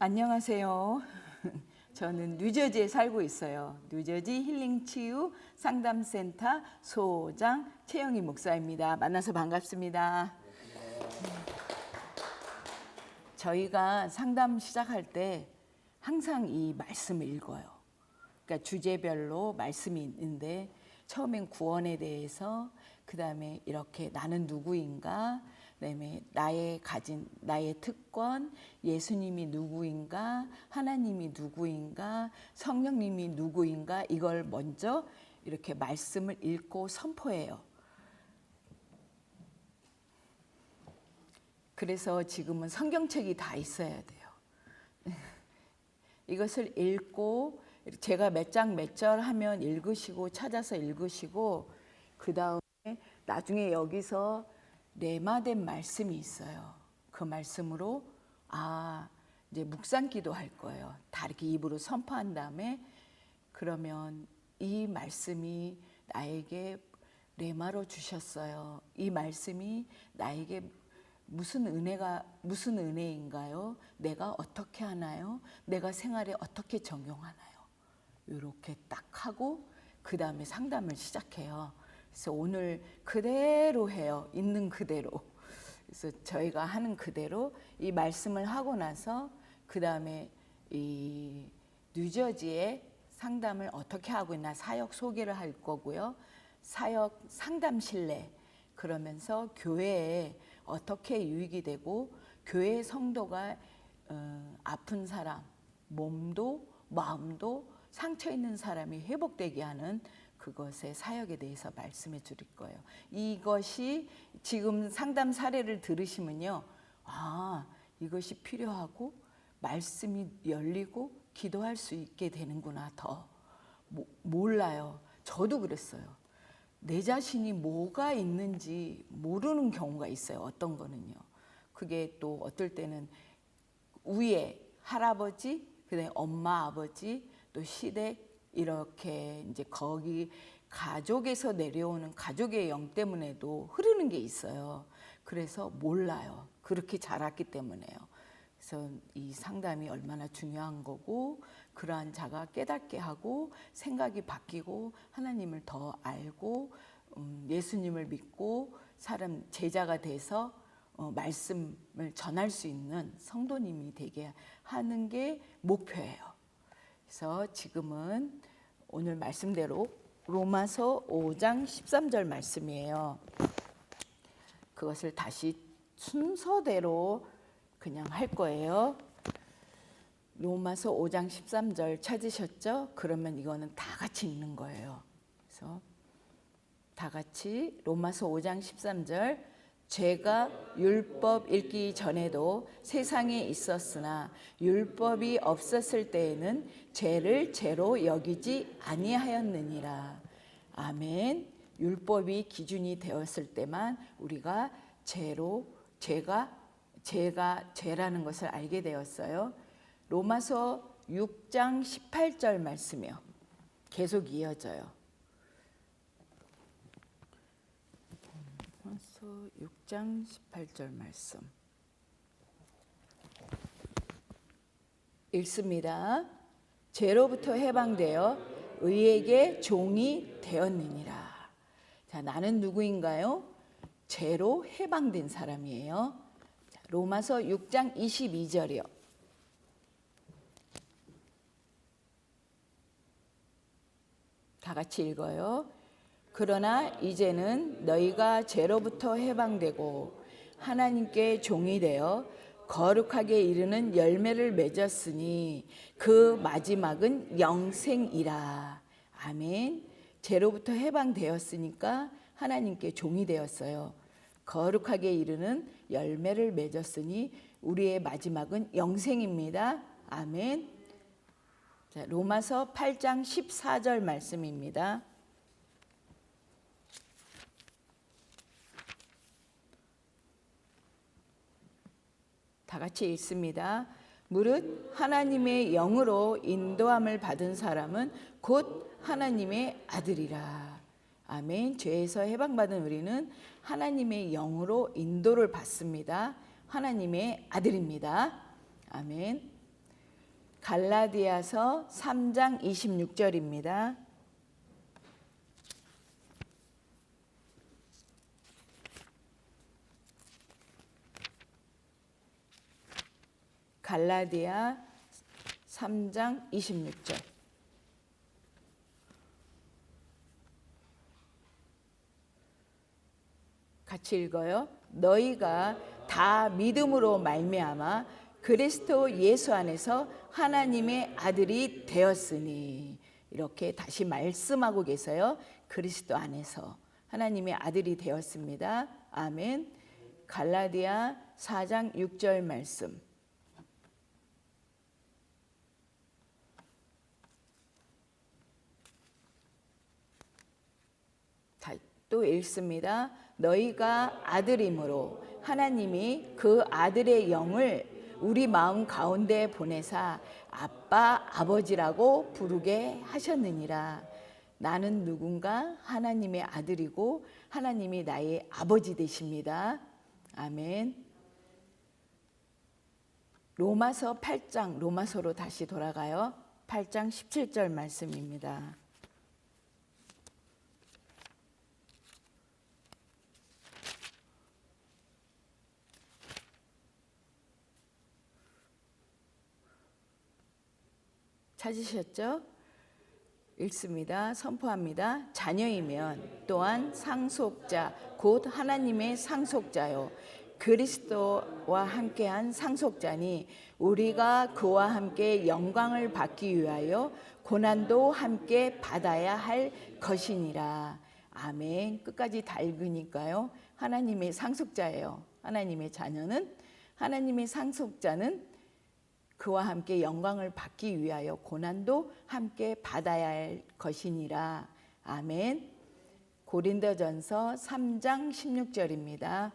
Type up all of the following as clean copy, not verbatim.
안녕하세요. 저는 뉴저지에 살고 있어요. 뉴저지 힐링치유 상담센터 소장 최영희 목사입니다. 만나서 반갑습니다. 저희가 상담 시작할 때 항상 이 말씀을 읽어요. 그러니까 주제별로 말씀이 있는데 처음엔 구원에 대해서, 그 다음에 이렇게 나는 누구인가, 그다음에 나의 특권, 예수님이 누구인가, 하나님이 누구인가, 성령님이 누구인가, 이걸 먼저 이렇게 말씀을 읽고 선포해요. 그래서 지금은 성경책이 다 있어야 돼요. 이것을 읽고 제가 몇 장 몇 절 하면 읽으시고 찾아서 읽으시고, 그 다음에 나중에 여기서 레마된 말씀이 있어요. 그 말씀으로 이제 묵상기도 할 거예요. 다 이렇게 입으로 선포한 다음에, 그러면 이 말씀이 나에게 레마로 주셨어요. 이 말씀이 나에게 무슨 은혜인가요? 내가 어떻게 하나요? 내가 생활에 어떻게 적용하나요? 이렇게 딱 하고 그 다음에 상담을 시작해요. 그래서 오늘 그대로 해요. 있는 그대로. 그래서 저희가 하는 그대로 이 말씀을 하고 나서 그 다음에 이 뉴저지에 상담을 어떻게 하고 있나 사역 소개를 할 거고요. 사역 상담실내, 그러면서 교회에 어떻게 유익이 되고 교회 성도가 아픈 사람, 몸도 마음도 상처 있는 사람이 회복되게 하는 그것의 사역에 대해서 말씀해 드릴 거예요. 이것이 지금 상담 사례를 들으시면요, 이것이 필요하고 말씀이 열리고 기도할 수 있게 되는구나. 더 몰라요. 저도 그랬어요. 내 자신이 뭐가 있는지 모르는 경우가 있어요. 어떤 거는요. 그게 또 어떨 때는 위에 할아버지, 그다음에 엄마, 아버지, 또 시댁, 이렇게 이제 거기 가족에서 내려오는 가족의 영 때문에도 흐르는 게 있어요. 그래서 몰라요. 그렇게 자랐기 때문에요. 그래서 이 상담이 얼마나 중요한 거고, 그러한 자가 깨닫게 하고 생각이 바뀌고 하나님을 더 알고 예수님을 믿고 사람 제자가 돼서 말씀을 전할 수 있는 성도님이 되게 하는 게 목표예요. 그래서 지금은 오늘 말씀대로 로마서 5장 13절 말씀이에요. 그것을 다시 순서대로 그냥 할 거예요. 로마서 5장 13절 찾으셨죠? 그러면 이거는 다 같이 읽는 거예요. 그래서 다 같이 로마서 5장 13절, 죄가 율법 읽기 전에도 세상에 있었으나 율법이 없었을 때에는 죄를 죄로 여기지 아니하였느니라. 아멘. 율법이 기준이 되었을 때만 우리가 죄가 죄라는 것을 알게 되었어요. 로마서 6장 18절 말씀이요. 계속 이어져요. 로마서 6장 18절 말씀 읽습니다. 죄로부터 해방되어 의에게 종이 되었느니라. 자, 나는 누구인가요? 죄로 해방된 사람이에요. 자, 로마서 6장 22절이요. 다 같이 읽어요. 그러나 이제는 너희가 죄로부터 해방되고 하나님께 종이 되어 거룩하게 이르는 열매를 맺었으니 그 마지막은 영생이라. 아멘. 죄로부터 해방되었으니까 하나님께 종이 되었어요. 거룩하게 이르는 열매를 맺었으니 우리의 마지막은 영생입니다. 아멘. 자, 로마서 8장 14절 말씀입니다. 다 같이 읽습니다. 무릇 하나님의 영으로 인도함을 받은 사람은 곧 하나님의 아들이라. 아멘. 죄에서 해방받은 우리는 하나님의 영으로 인도를 받습니다. 하나님의 아들입니다. 아멘. 갈라디아서 3장 26절입니다. 갈라디아 3장 26절. 같이 읽어요. 너희가 다 믿음으로 말미암아 그리스도 예수 안에서 하나님의 아들이 되었으니, 이렇게 다시 말씀하고 계세요. 그리스도 안에서 하나님의 아들이 되었습니다. 아멘. 갈라디아 4장 6절 말씀. 또 읽습니다. 너희가 아들이므로 하나님이 그 아들의 영을 우리 마음 가운데 보내사 아빠 아버지라고 부르게 하셨느니라. 나는 누군가 하나님의 아들이고 하나님이 나의 아버지 되십니다. 아멘. 로마서 8장, 로마서로 다시 돌아가요. 8장 17절 말씀입니다. 찾으셨죠? 읽습니다. 선포합니다. 자녀이면 또한 상속자 곧 하나님의 상속자요 그리스도와 함께한 상속자니 우리가 그와 함께 영광을 받기 위하여 고난도 함께 받아야 할 것이니라. 아멘. 끝까지 다 읽으니까요. 하나님의 상속자예요. 하나님의 자녀는, 하나님의 상속자는 그와 함께 영광을 받기 위하여 고난도 함께 받아야 할 것이니라. 아멘. 고린도전서 3장 16절입니다.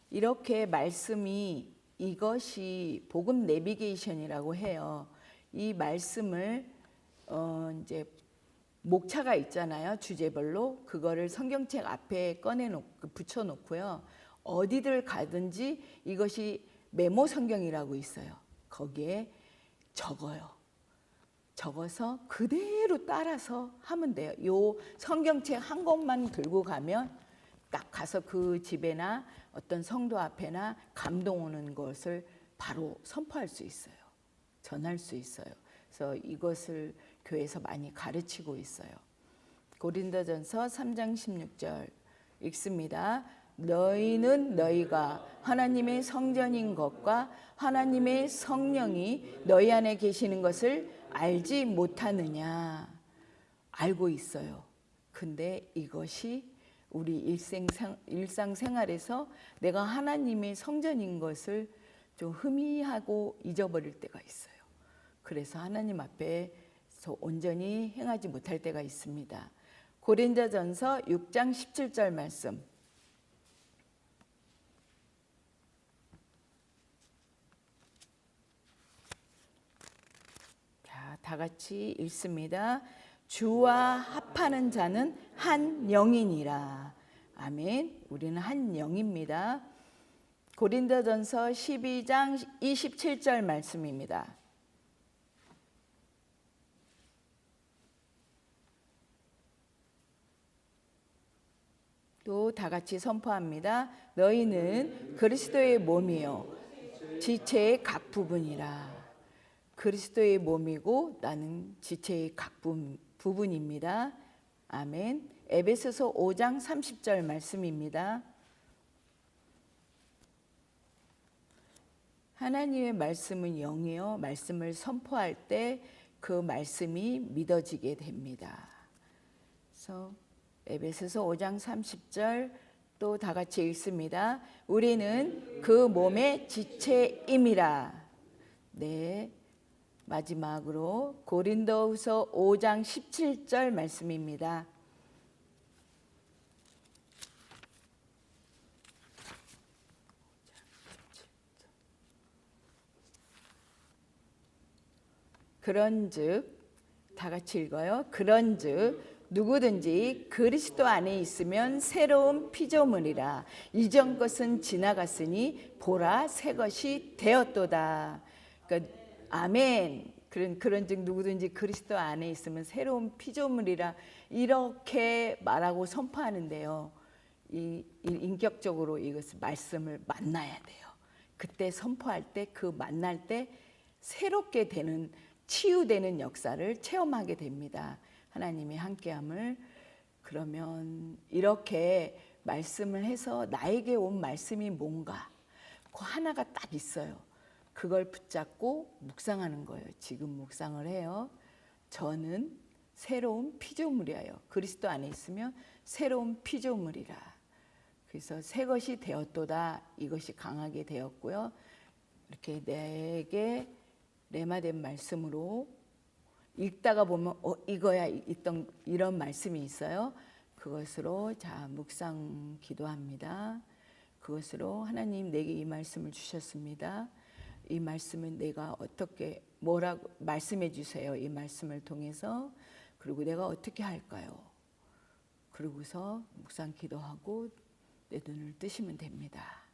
이렇게 말씀이, 이것이 복음 내비게이션이라고 해요. 이 말씀을 이제 목차가 있잖아요. 주제별로 그거를 성경책 앞에 꺼내놓고 붙여놓고요. 어디를 가든지 이것이 메모 성경이라고 있어요. 거기에 적어요. 적어서 그대로 따라서 하면 돼요. 요 성경책 한 권만 들고 가면 딱 가서 그 집에나 어떤 성도 앞에나 감동 오는 것을 바로 선포할 수 있어요. 전할 수 있어요. 그래서 이것을 교회에서 많이 가르치고 있어요. 고린도전서 3장 16절 읽습니다. 너희는 너희가 하나님의 성전인 것과 하나님의 성령이 너희 안에 계시는 것을 알지 못하느냐. 알고 있어요. 근데 이것이 우리 일상생활에서 내가 하나님의 성전인 것을 좀 희미하고 잊어버릴 때가 있어요. 그래서 하나님 앞에서 온전히 행하지 못할 때가 있습니다. 고린도전서 6장 17절 말씀. 다 같이 읽습니다. 주와 합하는 자는 한 영이니라. 아멘. 우리는 한 영입니다. 고린도전서 12장 27절 말씀입니다. 또 다 같이 선포합니다. 너희는 그리스도의 몸이요 지체의 각 부분이라. 그리스도의 몸이고 나는 지체의 각 부분입니다. 아멘. 에베소서 5장 30절 말씀입니다. 하나님의 말씀은 영이요. 말씀을 선포할 때 그 말씀이 믿어지게 됩니다. 그래서 에베소서 5장 30절 또 다 같이 읽습니다. 우리는 그 몸의 지체임이라. 네. 마지막으로 고린도후서 5장 17절 말씀입니다. 그런즉 다 같이 읽어요. 그런즉 누구든지 그리스도 안에 있으면 새로운 피조물이라. 이전 것은 지나갔으니 보라 새 것이 되었도다. 그러니까 아멘. 그런즉 누구든지 그리스도 안에 있으면 새로운 피조물이라 이렇게 말하고 선포하는데요. 이 인격적으로 이것을 말씀을 만나야 돼요. 그때 선포할 때 그 만날 때 새롭게 되는 치유되는 역사를 체험하게 됩니다. 하나님의 함께함을. 그러면 이렇게 말씀을 해서 나에게 온 말씀이 뭔가 그 하나가 딱 있어요. 그걸 붙잡고 묵상하는 거예요. 지금 묵상을 해요. 저는 새로운 피조물이에요. 그리스도 안에 있으면 새로운 피조물이라. 그래서 새 것이 되었도다. 이것이 강하게 되었고요. 이렇게 내게 레마된 말씀으로 읽다가 보면 이거야 이런 말씀이 있어요. 그것으로 자 묵상 기도합니다. 그것으로 하나님 내게 이 말씀을 주셨습니다. 이 말씀은 내가 어떻게 뭐라고 말씀해 주세요. 이 말씀을 통해서. 그리고 내가 어떻게 할까요? 그러고서 묵상 기도하고 내 눈을 뜨시면 됩니다.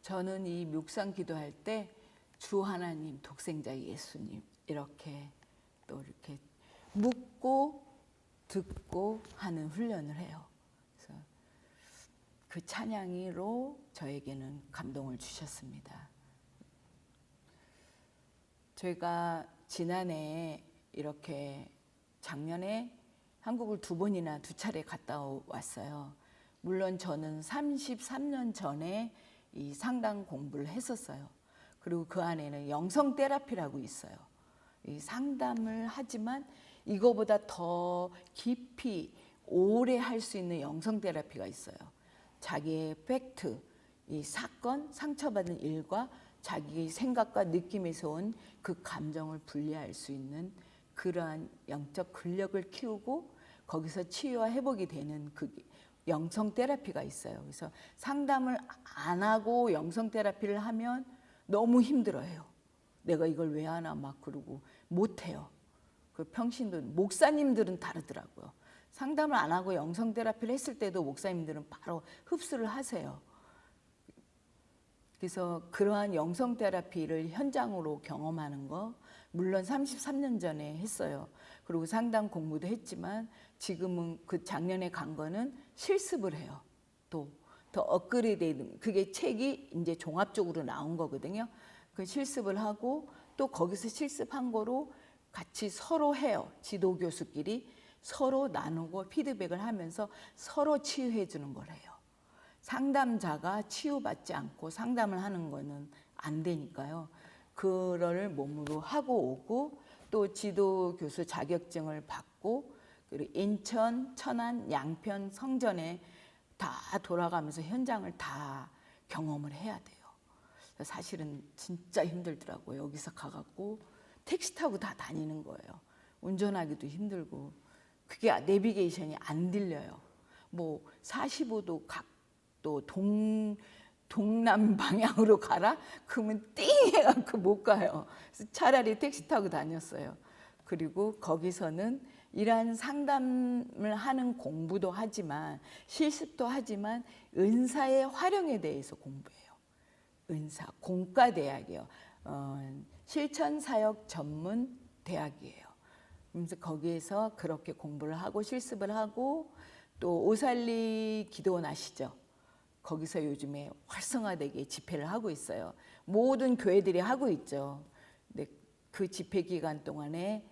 저는 이 묵상 기도할 때 주 하나님, 독생자 예수님 이렇게 또 이렇게 묻고 듣고 하는 훈련을 해요. 그래서 그 찬양으로 저에게는 감동을 주셨습니다. 저희가 지난해 이렇게 작년에 한국을 2번이나 2차례 갔다 왔어요. 물론 저는 33년 전에 이 상담 공부를 했었어요. 그리고 그 안에는 영성 테라피라고 있어요. 이 상담을 하지만 이거보다 더 깊이 오래 할 수 있는 영성 테라피가 있어요. 자기의 팩트, 이 사건, 상처받은 일과 자기 생각과 느낌에서 온 그 감정을 분리할 수 있는 그러한 영적 근력을 키우고 거기서 치유와 회복이 되는 그 영성 테라피가 있어요. 그래서 상담을 안 하고 영성 테라피를 하면 너무 힘들어요. 내가 이걸 왜 하나 막 그러고 못해요. 그 평신도 목사님들은 다르더라고요. 상담을 안 하고 영성 테라피를 했을 때도 목사님들은 바로 흡수를 하세요. 그래서 그러한 영성 테라피를 현장으로 경험하는 거 물론 33년 전에 했어요. 그리고 상담 공부도 했지만 지금은 그 작년에 간 거는 실습을 해요. 또 더 업그레이드 그게 책이 이제 종합적으로 나온 거거든요. 그 실습을 하고 또 거기서 실습한 거로 같이 서로 해요. 지도 교수끼리 서로 나누고 피드백을 하면서 서로 치유해 주는 걸 해요. 상담자가 치유받지 않고 상담을 하는 거는 안 되니까요. 그거를 몸으로 하고 오고 또 지도 교수 자격증을 받고 그리고 인천, 천안, 양평, 성전에 다 돌아가면서 현장을 다 경험을 해야 돼요. 사실은 진짜 힘들더라고요. 여기서 가갖고 택시 타고 다 다니는 거예요. 운전하기도 힘들고 그게 내비게이션이 안 들려요. 뭐 45도 각도 동남 방향으로 가라? 그러면 띵 해갖고 못 가요. 그래서 차라리 택시 타고 다녔어요. 그리고 거기서는 이러한 상담을 하는 공부도 하지만 실습도 하지만 은사의 활용에 대해서 공부해요. 은사, 공과대학이요. 실천사역 전문 대학이에요. 그래서 거기에서 그렇게 공부를 하고 실습을 하고 또 오살리 기도원 아시죠? 거기서 요즘에 활성화되게 집회를 하고 있어요. 모든 교회들이 하고 있죠. 근데 그 집회 기간 동안에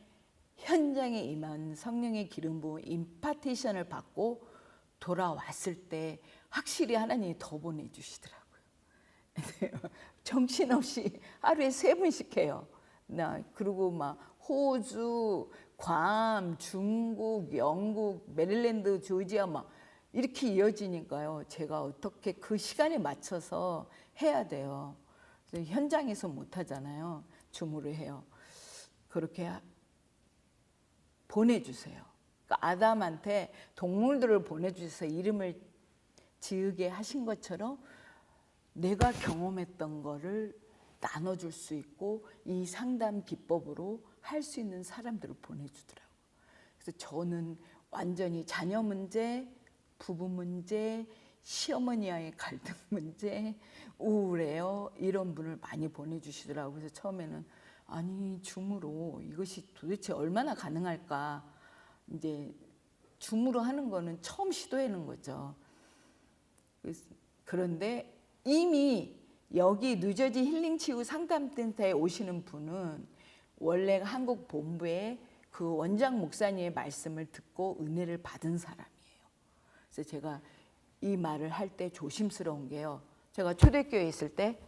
현장에 임한 성령의 기름 부음 임파테이션을 받고 돌아왔을 때 확실히 하나님이 더 보내주시더라고요. 정신없이 하루에 3번씩 해요. 그리고 막 호주, 괌, 중국, 영국, 메릴랜드, 조지아 막 이렇게 이어지니까요. 제가 어떻게 그 시간에 맞춰서 해야 돼요. 현장에서 못 하잖아요. 줌으로 해요. 그렇게 보내주세요. 그러니까 아담한테 동물들을 보내주셔서 이름을 지으게 하신 것처럼 내가 경험했던 거를 나눠줄 수 있고 이 상담 비법으로 할 수 있는 사람들을 보내주더라고요. 그래서 저는 완전히 자녀 문제, 부부 문제, 시어머니와의 갈등 문제, 우울해요 이런 분을 많이 보내주시더라고요. 그래서 처음에는 아니 줌으로 이것이 도대체 얼마나 가능할까. 이제 줌으로 하는 거는 처음 시도하는 거죠. 그런데 이미 여기 뉴저지 힐링치유 상담센터에 오시는 분은 원래 한국 본부에 그 원장 목사님의 말씀을 듣고 은혜를 받은 사람이에요. 그래서 제가 이 말을 할 때 조심스러운 게요. 제가 초대교회에 있을 때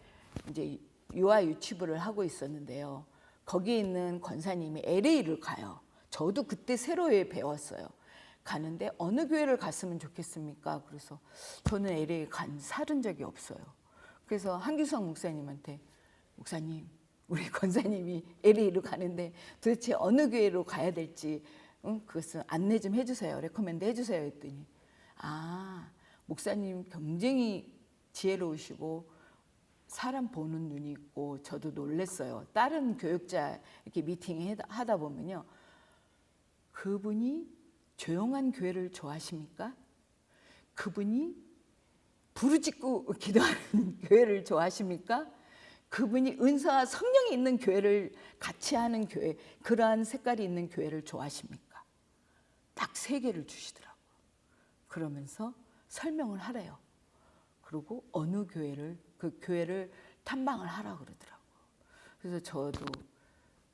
이제 유아 유치부를 하고 있었는데요. 거기 있는 권사님이 LA를 가요. 저도 그때 새로 배웠어요. 가는데 어느 교회를 갔으면 좋겠습니까? 그래서 저는 LA 살은 적이 없어요. 그래서 한규성 목사님한테 목사님 우리 권사님이 LA로 가는데 도대체 어느 교회로 가야 될지 그것은 안내 좀 해주세요. 레코멘드 해주세요 했더니 목사님 굉장히 지혜로우시고 사람 보는 눈이 있고 저도 놀랐어요. 다른 교육자 이렇게 미팅 하다 보면요. 그분이 조용한 교회를 좋아하십니까? 그분이 부르짖고 기도하는 교회를 좋아하십니까? 그분이 은사와 성령이 있는 교회를 같이 하는 교회, 그러한 색깔이 있는 교회를 좋아하십니까? 딱 3개를 주시더라고요. 그러면서 설명을 하래요. 그리고 어느 교회를, 그 교회를 탐방을 하라고 그러더라고요. 그래서 저도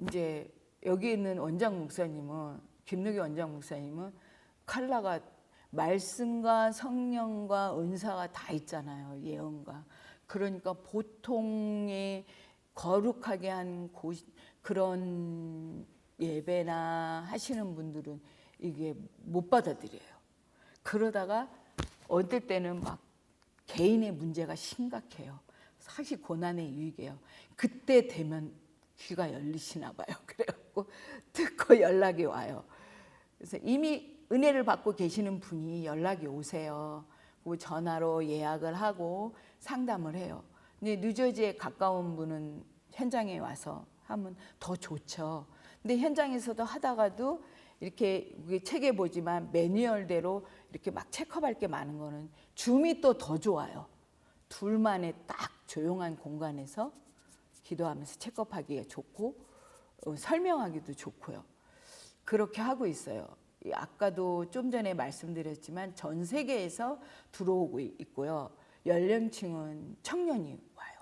이제 여기 있는 원장 목사님은, 김누기 원장 목사님은 칼라가 말씀과 성령과 은사가 다 있잖아요. 예언과. 그러니까 보통의 거룩하게 한 그런 예배나 하시는 분들은 이게 못 받아들여요. 그러다가 어떨 때는 막 개인의 문제가 심각해요. 사실 고난의 유익이에요. 그때 되면 귀가 열리시나 봐요. 그래갖고 듣고 연락이 와요. 그래서 이미 은혜를 받고 계시는 분이 연락이 오세요. 그리고 전화로 예약을 하고 상담을 해요. 근데 뉴저지에 가까운 분은 현장에 와서 하면 더 좋죠. 근데 현장에서도 하다가도 이렇게 책에 보지만 매뉴얼대로 이렇게 막 체크할 게 많은 거는 줌이 또 더 좋아요. 둘만의 딱 조용한 공간에서 기도하면서 체크하기가 좋고 설명하기도 좋고요. 그렇게 하고 있어요. 아까도 좀 전에 말씀드렸지만 전 세계에서 들어오고 있고요. 연령층은 청년이 와요.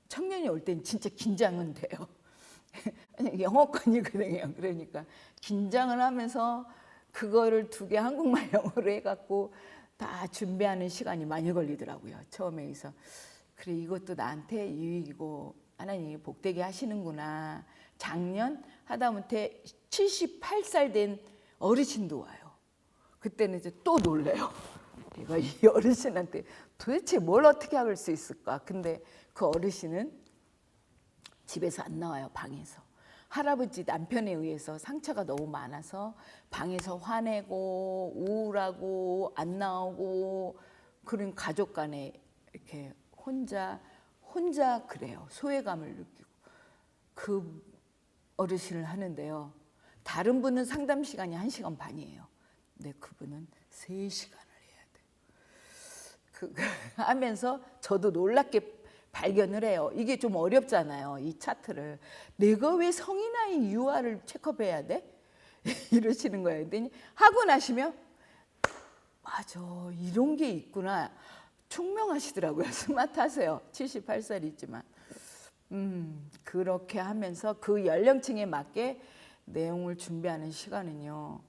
청년이 올 땐 진짜 긴장은 돼요. 영어권이거든요. 그러니까 긴장을 하면서 그거를 2개 한국말 영어로 해갖고 다 준비하는 시간이 많이 걸리더라고요. 처음에. 그래서 그래 이것도 나한테 유익이고 하나님이 복되게 하시는구나. 작년 하다못해 78살 된 어르신도 와요. 그때는 이제 또 놀래요. 내가 이 어르신한테 도대체 뭘 어떻게 할 수 있을까? 근데 그 어르신은 집에서 안 나와요. 방에서. 할아버지 남편에 의해서 상처가 너무 많아서 방에서 화내고 우울하고 안 나오고 그런 가족 간에 이렇게 혼자 그래요. 소외감을 느끼고. 그 어르신을 하는데요. 다른 분은 상담 시간이 1시간 반이에요. 근데 그분은 3시간을 해야 돼요. 하면서 저도 놀랍게 발견을 해요. 이게 좀 어렵잖아요. 이 차트를. 내가 왜 성인아이 유아를 체크해야 돼? 이러시는 거예요. 그랬더니 하고 나시면 맞아 이런 게 있구나. 총명하시더라고요. 스마트하세요. 78살이지만. 그렇게 하면서 그 연령층에 맞게 내용을 준비하는 시간은요.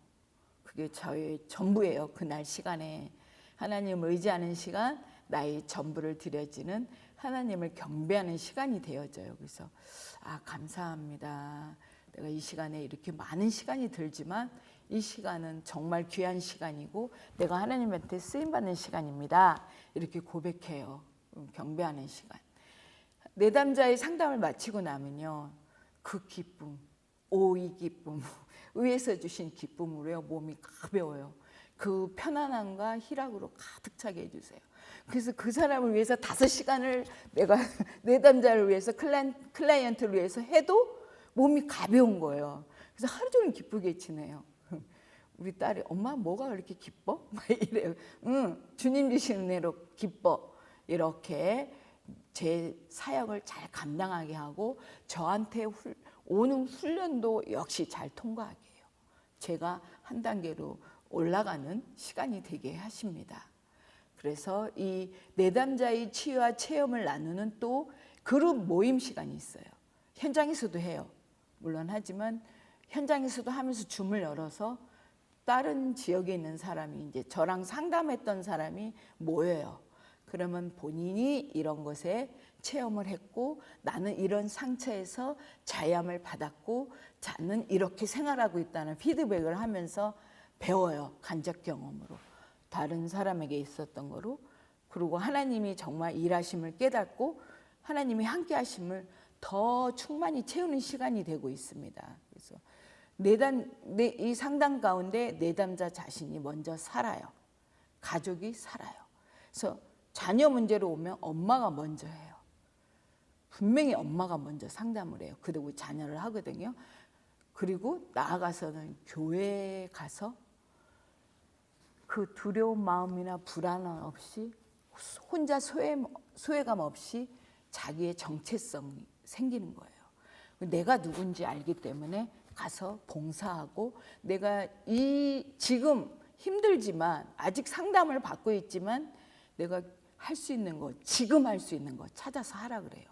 그게 저의 전부예요. 그날 시간에 하나님을 의지하는 시간, 나의 전부를 드려지는 하나님을 경배하는 시간이 되어져요. 그래서 감사합니다. 내가 이 시간에 이렇게 많은 시간이 들지만 이 시간은 정말 귀한 시간이고 내가 하나님한테 쓰임받는 시간입니다. 이렇게 고백해요. 경배하는 시간. 내담자의 상담을 마치고 나면요. 그 기쁨, 이 기쁨, 위에서 주신 기쁨으로요. 몸이 가벼워요. 그 편안함과 희락으로 가득 차게 해주세요. 그래서 그 사람을 위해서 5시간을 내가 내담자를 위해서 클라이언트를 위해서 해도 몸이 가벼운 거예요. 그래서 하루 종일 기쁘게 지내요. 우리 딸이 엄마 뭐가 그렇게 기뻐? 막 이래요. 주님 주신 은혜로 기뻐. 이렇게 제 사역을 잘 감당하게 하고 저한테 오는 훈련도 역시 잘 통과하게 해요. 제가 한 단계로 올라가는 시간이 되게 하십니다. 그래서 이 내담자의 치유와 체험을 나누는 또 그룹 모임 시간이 있어요. 현장에서도 해요. 물론 하지만 현장에서도 하면서 줌을 열어서 다른 지역에 있는 사람이 이제 저랑 상담했던 사람이 모여요. 그러면 본인이 이런 것에 체험을 했고 나는 이런 상처에서 자유함을 받았고 자는 이렇게 생활하고 있다는 피드백을 하면서 배워요. 간접 경험으로. 다른 사람에게 있었던 거로. 그리고 하나님이 정말 일하심을 깨닫고 하나님이 함께 하심을 더 충만히 채우는 시간이 되고 있습니다. 그래서 이 상담 가운데 내담자 자신이 먼저 살아요. 가족이 살아요. 그래서 자녀 문제로 오면 엄마가 먼저 해요. 분명히 엄마가 먼저 상담을 해요. 그리고 자녀를 하거든요. 그리고 나아가서는 교회에 가서 그 두려운 마음이나 불안함 없이 혼자 소외감 없이 자기의 정체성이 생기는 거예요. 내가 누군지 알기 때문에 가서 봉사하고 내가 지금 힘들지만 아직 상담을 받고 있지만 내가 할 수 있는 거 지금 할 수 있는 거 찾아서 하라 그래요.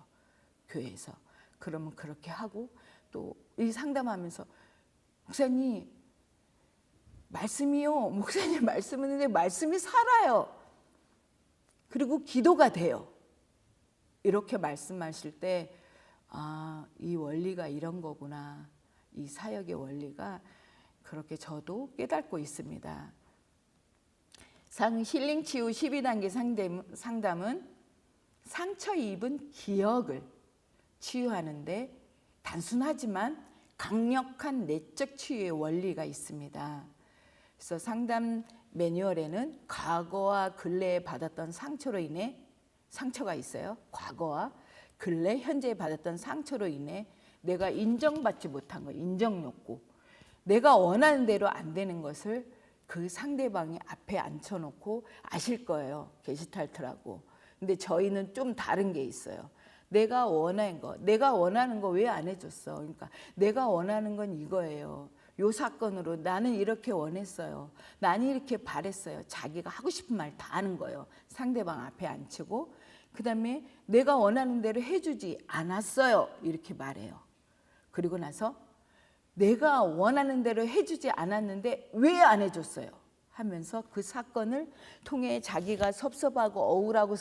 교회에서. 그러면 그렇게 하고 또 이 상담하면서 목사님 말씀이요. 목사님 말씀은 말씀이 살아요. 그리고 기도가 돼요. 이렇게 말씀하실 때 이 원리가 이런 거구나. 이 사역의 원리가 그렇게 저도 깨닫고 있습니다. 힐링 치유 12단계 상담은 상처 입은 기억을 치유하는데 단순하지만 강력한 내적 치유의 원리가 있습니다. 그래서 상담 매뉴얼에는 과거와 근래에 받았던 상처로 인해 상처가 있어요. 과거와 근래, 현재에 받았던 상처로 인해 내가 인정받지 못한 거, 인정 욕구. 내가 원하는 대로 안 되는 것을 그 상대방이 앞에 앉혀놓고 아실 거예요. 게시탈트라고. 근데 저희는 좀 다른 게 있어요. 내가 원하는 거 왜 안 해줬어? 그러니까 내가 원하는 건 이거예요. 요 사건으로 나는 이렇게 원했어요. 나는 이렇게 바랬어요. 자기가 하고 싶은 말 다 하는 거예요. 상대방 앞에 앉히고 그 다음에 내가 원하는 대로 해주지 않았어요. 이렇게 말해요. 그리고 나서 내가 원하는 대로 해주지 않았는데 왜 안 해줬어요? 하면서 그 사건을 통해 자기가 섭섭하고 억울하고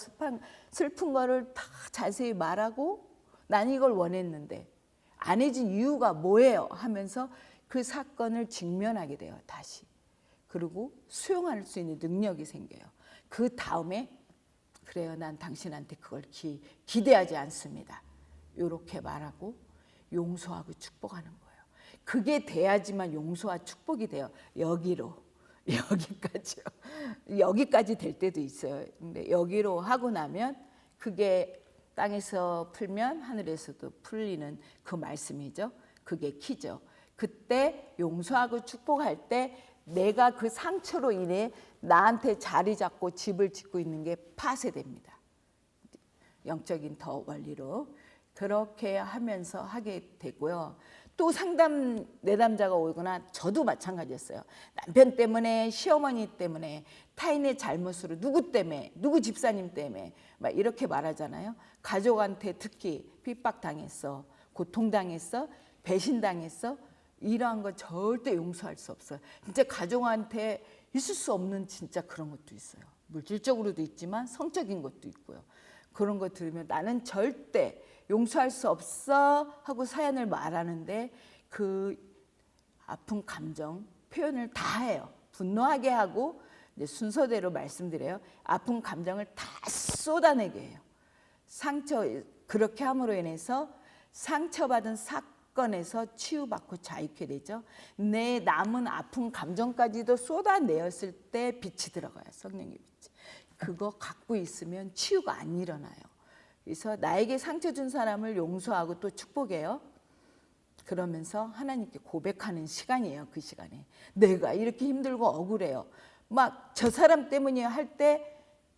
슬픈 거를 다 자세히 말하고 난 이걸 원했는데 안 해준 이유가 뭐예요? 하면서 그 사건을 직면하게 돼요. 다시. 그리고 수용할 수 있는 능력이 생겨요. 그 다음에 그래요. 난 당신한테 그걸 기대하지 않습니다. 이렇게 말하고 용서하고 축복하는 거예요. 그게 돼야지만 용서와 축복이 돼요. 여기까지요. 여기까지 될 때도 있어요. 근데 여기로 하고 나면 그게 땅에서 풀면 하늘에서도 풀리는 그 말씀이죠. 그게 키죠. 그때 용서하고 축복할 때 내가 그 상처로 인해 나한테 자리 잡고 집을 짓고 있는 게 파쇄됩니다. 영적인 더 원리로 그렇게 하면서 하게 되고요. 또 상담 내담자가 오거나 저도 마찬가지였어요. 남편 때문에, 시어머니 때문에, 타인의 잘못으로, 누구 때문에, 누구 집사님 때문에 막 이렇게 말하잖아요. 가족한테 특히 핍박당했어, 고통당했어, 배신당했어, 이러한 거 절대 용서할 수 없어요. 진짜 가족한테 있을 수 없는 진짜 그런 것도 있어요. 물질적으로도 있지만 성적인 것도 있고요. 그런 거 들으면 나는 절대 용서할 수 없어 하고 사연을 말하는데 그 아픈 감정 표현을 다 해요. 분노하게 하고 이제 순서대로 말씀드려요. 아픈 감정을 다 쏟아내게 해요. 상처, 그렇게 함으로 인해서 상처받은 사건에서 치유받고 자유케 되죠. 내 남은 아픈 감정까지도 쏟아내었을 때 빛이 들어가요. 성령의 빛이. 그거 갖고 있으면 치유가 안 일어나요. 그래서 나에게 상처 준 사람을 용서하고 또 축복해요. 그러면서 하나님께 고백하는 시간이에요. 그 시간에 내가 이렇게 힘들고 억울해요, 막 저 사람 때문이야 할 때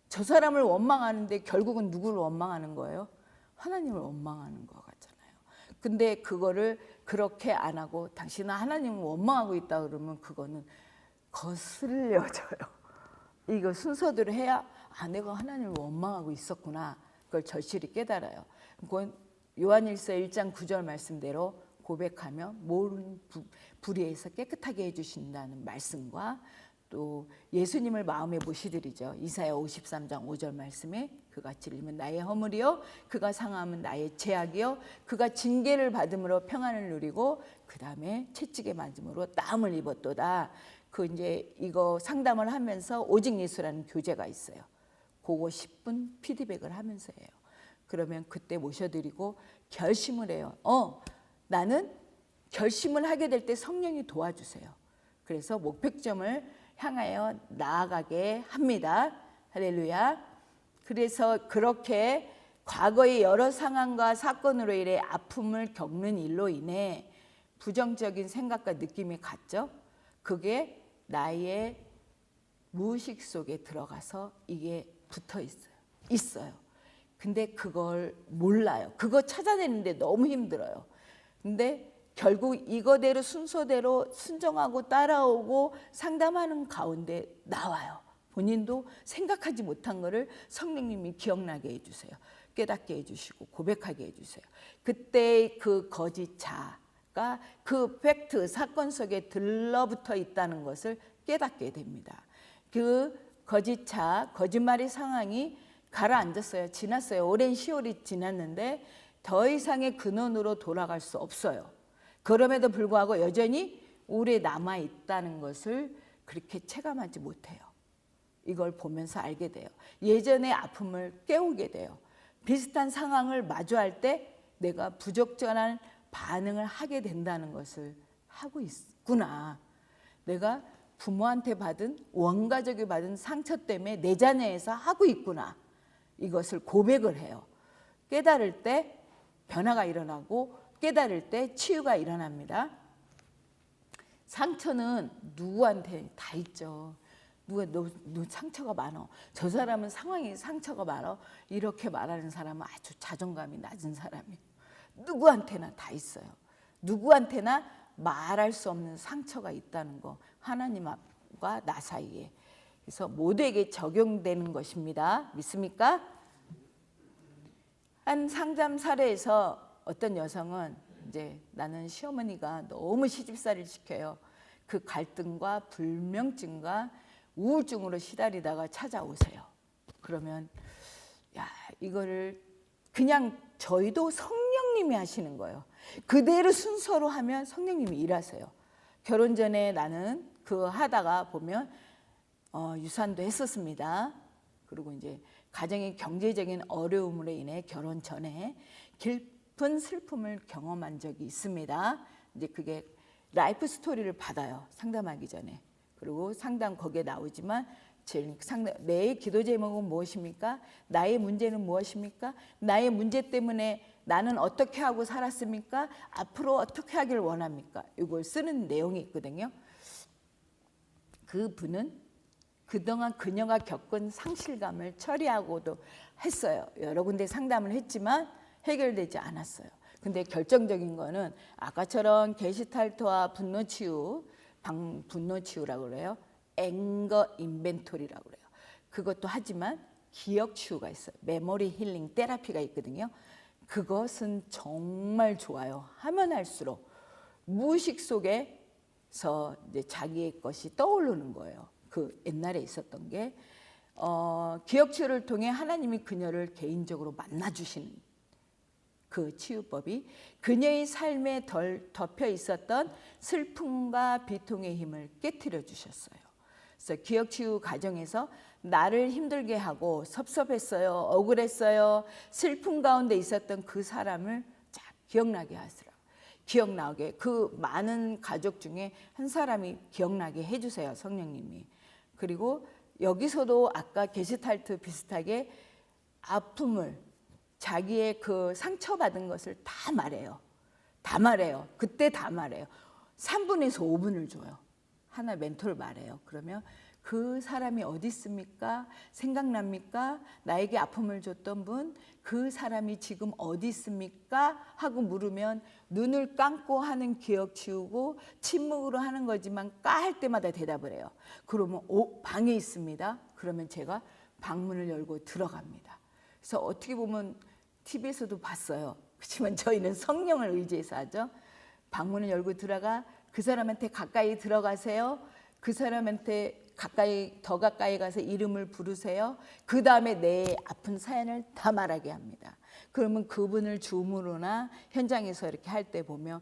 저 사람을 원망하는데 결국은 누구를 원망하는 거예요? 하나님을 원망하는 거 같잖아요. 근데 그거를 그렇게 안 하고 당신은 하나님을 원망하고 있다 그러면 그거는 거슬려져요. 이거 순서대로 해야 내가 하나님을 원망하고 있었구나. 그걸 절실히 깨달아요. 그건 요한일서 1장 9절 말씀대로 고백하며 모든 불의에서 깨끗하게 해주신다는 말씀과 또 예수님을 마음에 모시드리죠. 이사야 53장 5절 말씀에 그같이 읽으면 나의 허물이요 그가 상함은 나의 죄악이요 그가 징계를 받음으로 평안을 누리고 그 다음에 채찍에 맞음으로 땀을 입었도다. 그 이제 이거 상담을 하면서 오직 예수라는 교재가 있어요. 그거 10분 피드백을 하면서 해요. 그러면 그때 모셔드리고 결심을 해요. 나는 결심을 하게 될 때 성령이 도와주세요. 그래서 목표점을 향하여 나아가게 합니다. 할렐루야. 그래서 그렇게 과거의 여러 상황과 사건으로 인해 아픔을 겪는 일로 인해 부정적인 생각과 느낌이 갔죠. 그게 나의 무의식 속에 들어가서 이게 붙어 있어요. 근데 그걸 몰라요. 그거 찾아내는데 너무 힘들어요. 근데 결국 이거대로 순서대로 순종하고 따라오고 상담하는 가운데 나와요. 본인도 생각하지 못한 거를 성령님이 기억나게 해주세요. 깨닫게 해주시고 고백하게 해주세요. 그때 그 거짓자가 그 팩트 사건 속에 들러붙어 있다는 것을 깨닫게 됩니다. 그 거짓자 거짓말의 상황이 가라앉았어요. 지났어요. 오랜 시월이 지났는데 더 이상의 근원으로 돌아갈 수 없어요. 그럼에도 불구하고 여전히 오래 남아있다는 것을 그렇게 체감하지 못해요. 이걸 보면서 알게 돼요. 예전의 아픔을 깨우게 돼요. 비슷한 상황을 마주할 때 내가 부적절한 반응을 하게 된다는 것을 하고 있구나. 내가 부모한테 받은 원가족이 받은 상처 때문에 내 자녀에서 하고 있구나. 이것을 고백을 해요. 깨달을 때 변화가 일어나고 깨달을 때 치유가 일어납니다. 상처는 누구한테 다 있죠. 누가 너 상처가 많어. 저 사람은 상황이 상처가 많어. 이렇게 말하는 사람은 아주 자존감이 낮은 사람이에요. 누구한테나 다 있어요. 누구한테나 말할 수 없는 상처가 있다는 거. 하나님과 나 사이에. 그래서 모두에게 적용되는 것입니다. 믿습니까? 한 상담 사례에서 어떤 여성은 이제 나는 시어머니가 너무 시집살이를 시켜요. 그 갈등과 불면증과 우울증으로 시달리다가 찾아오세요. 그러면 이거를 그냥 저희도 성령님이 하시는 거예요. 그대로 순서로 하면 성령님이 일하세요. 결혼 전에 나는 그 하다가 보면 유산도 했었습니다. 그리고 이제 가정의 경제적인 어려움으로 인해 결혼 전에 깊은 슬픔을 경험한 적이 있습니다. 이제 그게 라이프 스토리를 받아요. 상담하기 전에. 그리고 상담 거기에 나오지만 내 기도 제목은 무엇입니까? 나의 문제는 무엇입니까? 나의 문제 때문에 나는 어떻게 하고 살았습니까? 앞으로 어떻게 하길 원합니까? 이걸 쓰는 내용이 있거든요. 그분은 그동안 그녀가 겪은 상실감을 처리하고도 했어요. 여러 군데 상담을 했지만 해결되지 않았어요. 근데 결정적인 거는 아까처럼 게시탈트와 분노 치유, 분노 치유라고 그래요. 앵거 인벤토리라고 그래요. 그것도 하지만 기억 치유가 있어요. 메모리 힐링 테라피가 있거든요. 그것은 정말 좋아요. 하면 할수록 무의식 속에서 이제 자기의 것이 떠오르는 거예요. 그 옛날에 있었던 게 기억 치유를 통해 하나님이 그녀를 개인적으로 만나 주시는 그 치유법이 그녀의 삶에 덮여 있었던 슬픔과 비통의 힘을 깨트려 주셨어요. 그래서 기억 치유 과정에서 나를 힘들게 하고 섭섭했어요, 억울했어요, 슬픔 가운데 있었던 그 사람을 기억나게 하시라. 기억나게, 그 많은 가족 중에 한 사람이 기억나게 해주세요, 성령님이. 그리고 여기서도 아까 게시탈트 비슷하게 아픔을, 자기의 그 상처받은 것을 다 말해요. 다 말해요. 그때 다 말해요. 3분에서 5분을 줘요. 하나 멘토를 말해요. 그러면 그 사람이 어디 있습니까? 생각납니까? 나에게 아픔을 줬던 분, 그 사람이 지금 어디 있습니까? 하고 물으면 눈을 감고 하는 기억 치우고 침묵으로 하는 거지만 할 때마다 대답을 해요. 그러면 방에 있습니다. 그러면 제가 방문을 열고 들어갑니다. 그래서 어떻게 보면 TV에서도 봤어요. 그렇지만 저희는 성령을 의지해서 하죠. 방문을 열고 들어가, 그 사람한테 가까이 들어가세요. 그 사람한테 더 가까이 가서 이름을 부르세요. 그 다음에 내 아픈 사연을 다 말하게 합니다. 그러면 그분을 줌으로나 현장에서 이렇게 할 때 보면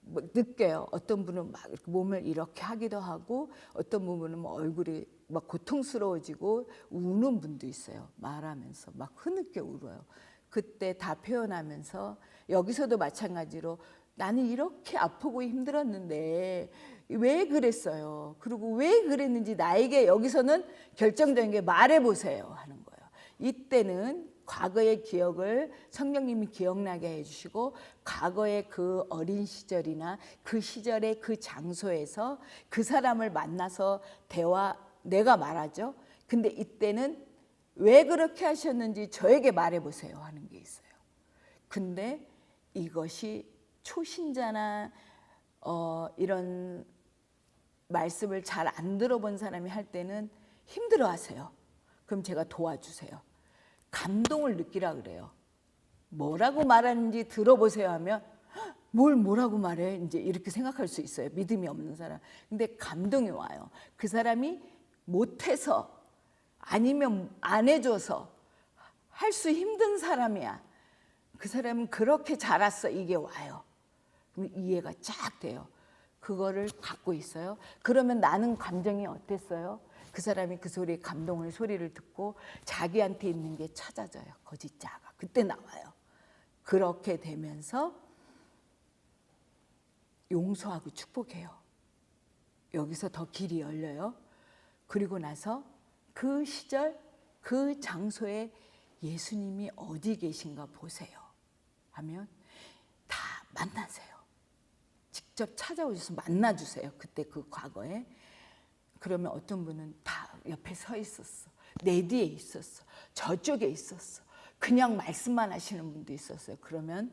느껴요. 어떤 분은 막 몸을 이렇게 하기도 하고, 어떤 분은 얼굴이 막 고통스러워지고 우는 분도 있어요. 말하면서 막 흐느껴 울어요. 그때 다 표현하면서, 여기서도 마찬가지로 나는 이렇게 아프고 힘들었는데 왜 그랬어요? 그리고 왜 그랬는지 나에게 여기서는 결정적인 게 말해보세요 하는 거예요. 이때는 과거의 기억을 성령님이 기억나게 해주시고, 과거의 그 어린 시절이나 그 시절의 그 장소에서 그 사람을 만나서 내가 말하죠. 근데 이때는 왜 그렇게 하셨는지 저에게 말해보세요 하는 게 있어요. 근데 이것이 초신자나 이런 말씀을 잘 안 들어본 사람이 할 때는 힘들어하세요. 그럼 제가 도와주세요. 감동을 느끼라 그래요. 뭐라고 말하는지 들어보세요 하면 뭐라고 말해? 이제 이렇게 생각할 수 있어요. 믿음이 없는 사람. 근데 감동이 와요. 그 사람이 못해서 아니면 안 해줘서 할 수 힘든 사람이야. 그 사람은 그렇게 자랐어. 이게 와요. 그럼 이해가 쫙 돼요. 그거를 갖고 있어요. 그러면 나는 감정이 어땠어요? 그 사람이 그 소리를 듣고 자기한테 있는 게 찾아져요. 거짓자가. 그때 나와요. 그렇게 되면서 용서하고 축복해요. 여기서 더 길이 열려요. 그리고 나서 그 시절, 그 장소에 예수님이 어디 계신가 보세요 하면 다 만나세요. 직접 찾아오셔서 만나주세요. 그때 그 과거에. 그러면 어떤 분은 다 옆에 서 있었어. 내 뒤에 있었어. 저쪽에 있었어. 그냥 말씀만 하시는 분도 있었어요. 그러면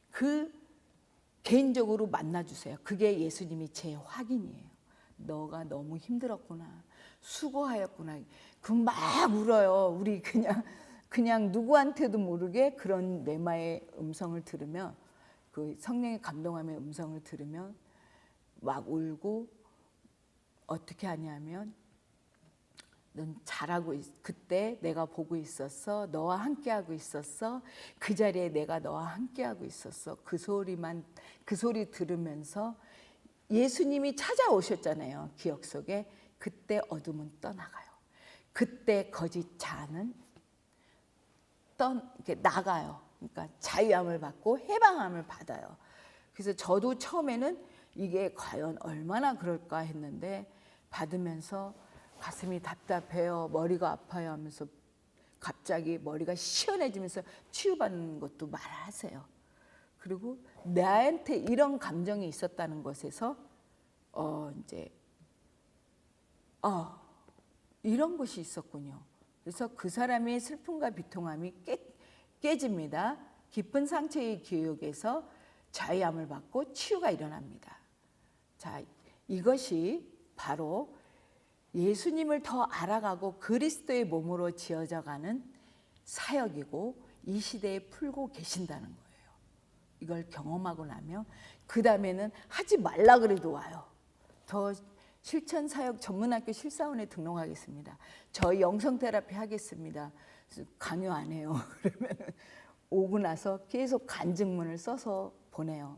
그 개인적으로 만나주세요. 그게 예수님이 제 확인이에요. 너가 너무 힘들었구나. 수고하였구나. 그럼 막 울어요. 우리 그냥 누구한테도 모르게 그런 레마의 음성을 들으면, 그 성령의 감동함의 음성을 들으면 막 울고, 어떻게 하냐면 넌 잘하고 그때 내가 보고 있었어. 너와 함께하고 있었어. 그 자리에 내가 너와 함께하고 있었어. 그 소리 들으면서 예수님이 찾아오셨잖아요. 기억 속에. 그때 어둠은 떠나가요. 그때 거짓 자는 이렇게 나가요. 그러니까 자유함을 받고 해방함을 받아요. 그래서 저도 처음에는 이게 과연 얼마나 그럴까 했는데, 받으면서 가슴이 답답해요. 머리가 아파요 하면서 갑자기 머리가 시원해지면서 치유받는 것도 말하세요. 그리고 나한테 이런 감정이 있었다는 것에서 이런 것이 있었군요. 그래서 그 사람의 슬픔과 비통함이 깨집니다. 깊은 상처의 기억에서 자유함을 받고 치유가 일어납니다. 자, 이것이 바로 예수님을 더 알아가고 그리스도의 몸으로 지어져가는 사역이고 이 시대에 풀고 계신다는 거예요. 이걸 경험하고 나면 그 다음에는 하지 말라 그래도 와요. 더 실천사역 전문학교 실사원에 등록하겠습니다. 저 영성테라피 하겠습니다. 강요 안 해요. 그러면 오고 나서 계속 간증문을 써서 보내요.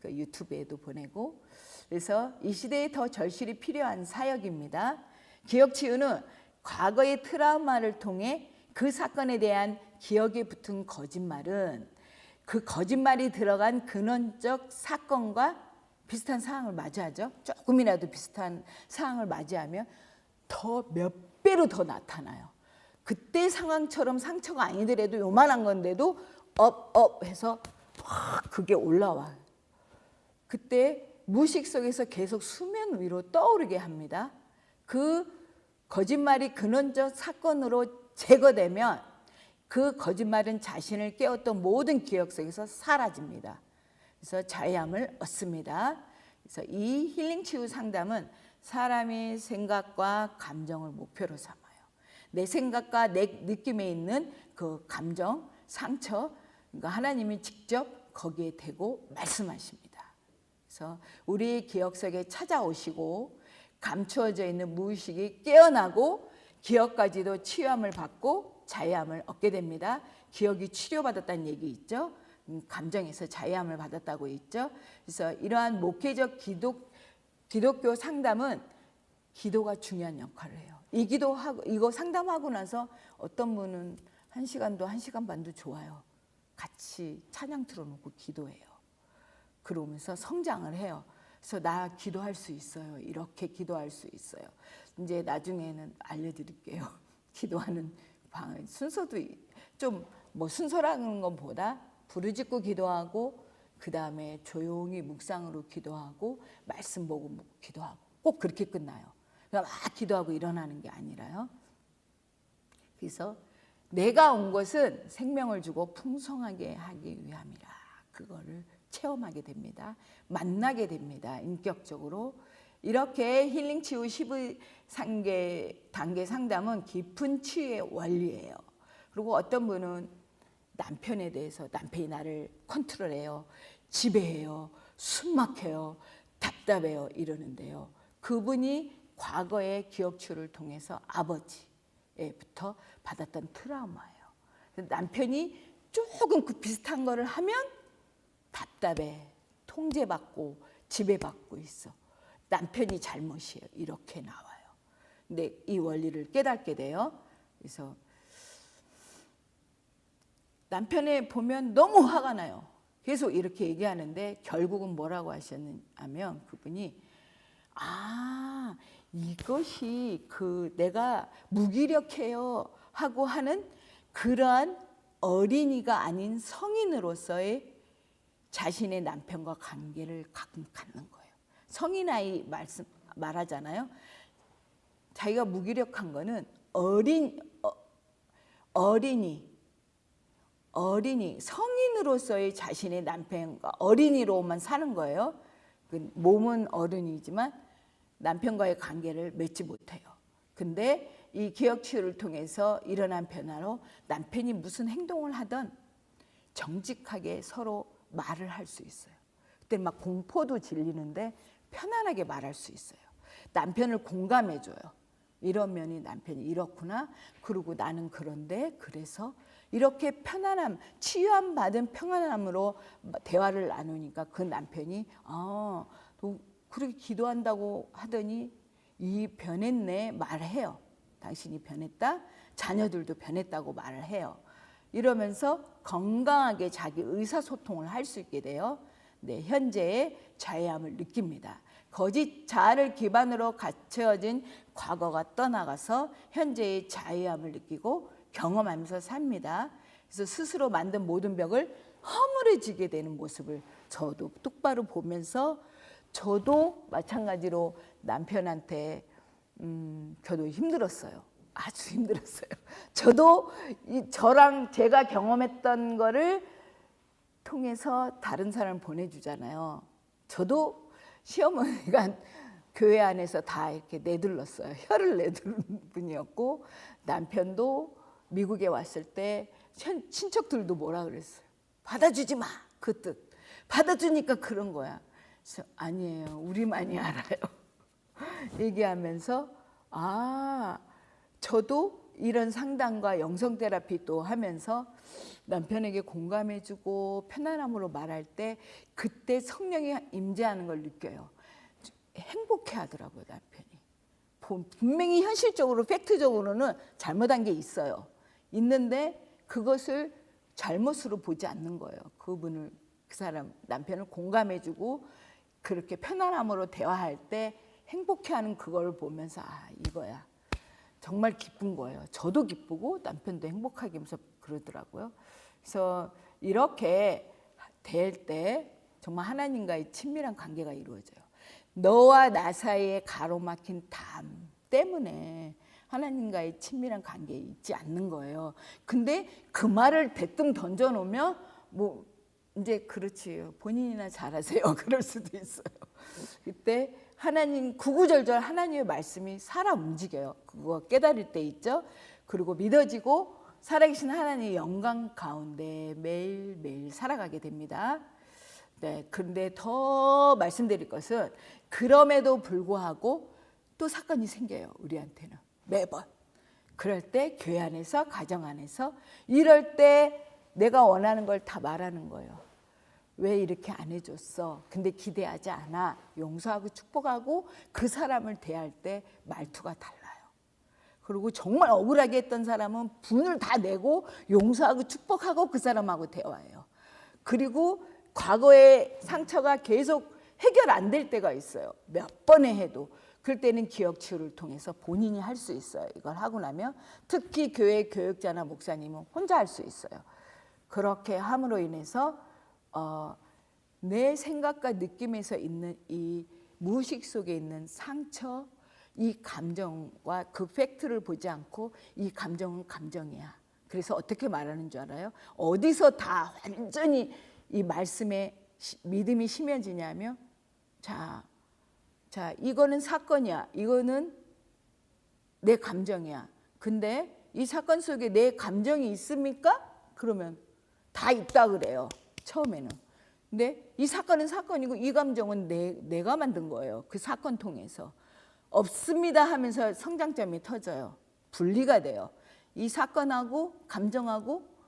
그 유튜브에도 보내고. 그래서 이 시대에 더 절실히 필요한 사역입니다. 기억치유는 과거의 트라우마를 통해 그 사건에 대한 기억에 붙은 거짓말은 그 거짓말이 들어간 근원적 사건과 비슷한 상황을 맞이하죠. 조금이라도 비슷한 상황을 맞이하면 더 몇 배로 더 나타나요. 그때 상황처럼 상처가 아니더라도 요만한 건데도 업 해서 확 그게 올라와요. 그때 무의식 속에서 계속 수면 위로 떠오르게 합니다. 그 거짓말이 근원적 사건으로 제거되면 그 거짓말은 자신을 깨웠던 모든 기억 속에서 사라집니다. 그래서 자유함을 얻습니다. 그래서 이 힐링 치유 상담은 사람의 생각과 감정을 목표로 삼아요. 내 생각과 내 느낌에 있는 그 감정, 상처, 그러니까 하나님이 직접 거기에 대고 말씀하십니다. 그래서 우리의 기억 속에 찾아오시고 감추어져 있는 무의식이 깨어나고 기억까지도 치유함을 받고 자유함을 얻게 됩니다. 기억이 치료받았다는 얘기 있죠. 감정에서 자유함을 받았다고 있죠. 그래서 이러한 목회적 기독교 상담은 기도가 중요한 역할을 해요. 이 기도하고 이거 상담하고 나서 어떤 분은 1시간도 1시간 반도 좋아요. 같이 찬양 틀어놓고 기도해요. 그러면서 성장을 해요. 그래서 나 기도할 수 있어요. 이렇게 기도할 수 있어요. 이제 나중에는 알려드릴게요. 기도하는 방 순서도 좀 뭐 순서라는 것보다 부르짖고 기도하고 그 다음에 조용히 묵상으로 기도하고 말씀 보고 기도하고 꼭 그렇게 끝나요. 그러니까 막 기도하고 일어나는 게 아니라요. 그래서 내가 온 것은 생명을 주고 풍성하게 하기 위함이라. 그거를 체험하게 됩니다. 만나게 됩니다. 인격적으로. 이렇게 힐링 치유 12단계 상담은 깊은 치유의 원리예요. 그리고 어떤 분은 남편에 대해서 남편이 나를 컨트롤해요. 지배해요. 숨막혀요. 답답해요. 이러는데요. 그분이 과거의 기억치유를 통해서 아버지부터 받았던 트라우마예요. 남편이 조금 그 비슷한 거를 하면 답답해. 통제받고 지배받고 있어. 남편이 잘못이에요. 이렇게 나와요. 근데 이 원리를 깨닫게 돼요. 그래서 남편에 보면 너무 화가 나요. 계속 이렇게 얘기하는데 결국은 뭐라고 하셨냐면 그분이 이것이 그 내가 무기력해요 하고 하는 그러한 어린이가 아닌 성인으로서의 자신의 남편과 관계를 갖는 거예요. 성인 아이 말하잖아요. 자기가 무기력한 거는 어린이 성인으로서의 자신의 남편과 어린이로만 사는 거예요. 몸은 어른이지만 남편과의 관계를 맺지 못해요. 근데 이 기억 치유를 통해서 일어난 변화로 남편이 무슨 행동을 하든 정직하게 서로 말을 할 수 있어요. 그때 막 공포도 질리는데 편안하게 말할 수 있어요. 남편을 공감해줘요. 이런 면이 남편이 이렇구나. 그리고 나는 그런데 그래서 이렇게 편안함, 치유함 받은 평안함으로 대화를 나누니까 그 남편이 너 그렇게 기도한다고 하더니 이 변했네 말해요. 당신이 변했다. 자녀들도 변했다고 말을 해요. 이러면서 건강하게 자기 의사소통을 할 수 있게 돼요. 네, 현재의 자유함을 느낍니다. 거짓 자아를 기반으로 갖춰진 과거가 떠나가서 현재의 자유함을 느끼고 경험하면서 삽니다. 그래서 스스로 만든 모든 벽을 허물어지게 되는 모습을 저도 똑바로 보면서 저도 마찬가지로 남편한테 저도 힘들었어요. 아주 힘들었어요. 저도 저랑 제가 경험했던 거를 통해서 다른 사람을 보내주잖아요. 저도 시어머니가 교회 안에서 다 이렇게 내둘렀어요. 혀를 내두른 분이었고, 남편도 미국에 왔을 때 친척들도 뭐라 그랬어요. 받아주지 마, 그 뜻. 받아주니까 그런 거야. 그래서 아니에요, 우리만이 알아요. 얘기하면서 저도 이런 상담과 영성 테라피 또 하면서 남편에게 공감해주고 편안함으로 말할 때 그때 성령이 임재하는 걸 느껴요. 행복해 하더라고요, 남편이. 분명히 현실적으로 팩트적으로는 잘못한 게 있어요. 있는데 그것을 잘못으로 보지 않는 거예요. 그 사람 남편을 공감해주고 그렇게 편안함으로 대화할 때 행복해하는 그걸 보면서 이거야. 정말 기쁜 거예요. 저도 기쁘고 남편도 행복하게 하면서 그러더라고요. 그래서 이렇게 될 때 정말 하나님과의 친밀한 관계가 이루어져요. 너와 나 사이에 가로막힌 담 때문에 하나님과의 친밀한 관계에 있지 않는 거예요. 근데 그 말을 대뜸 던져놓으면 뭐 이제 그렇지, 본인이나 잘하세요. 그럴 수도 있어요. 그때 하나님 구구절절 하나님의 말씀이 살아 움직여요. 그거 깨달을 때 있죠. 그리고 믿어지고 살아계신 하나님의 영광 가운데 매일매일 살아가게 됩니다. 네, 그런데 더 말씀드릴 것은 그럼에도 불구하고 또 사건이 생겨요. 우리한테는 매번. 그럴 때 교회 안에서 가정 안에서 이럴 때 내가 원하는 걸 다 말하는 거예요. 왜 이렇게 안 해줬어? 근데 기대하지 않아. 용서하고 축복하고 그 사람을 대할 때 말투가 달라요. 그리고 정말 억울하게 했던 사람은 분을 다 내고 용서하고 축복하고 그 사람하고 대화해요. 그리고 과거의 상처가 계속 해결 안 될 때가 있어요. 몇 번에 해도. 그럴 때는 기억 치유를 통해서 본인이 할 수 있어요. 이걸 하고 나면 특히 교회 교육자나 목사님은 혼자 할 수 있어요. 그렇게 함으로 인해서 내 생각과 느낌에서 있는 이 무의식 속에 있는 상처, 이 감정과 그 팩트를 보지 않고 이 감정은 감정이야. 그래서 어떻게 말하는 줄 알아요? 어디서 다 완전히 이 말씀에 믿음이 심해지냐면 자, 이거는 사건이야. 이거는 내 감정이야. 근데 이 사건 속에 내 감정이 있습니까? 그러면 다 있다 그래요. 처음에는. 근데 이 사건은 사건이고 이 감정은 내가 만든 거예요. 그 사건 통해서. 없습니다 하면서 성장점이 터져요. 분리가 돼요. 이 사건하고 감정하고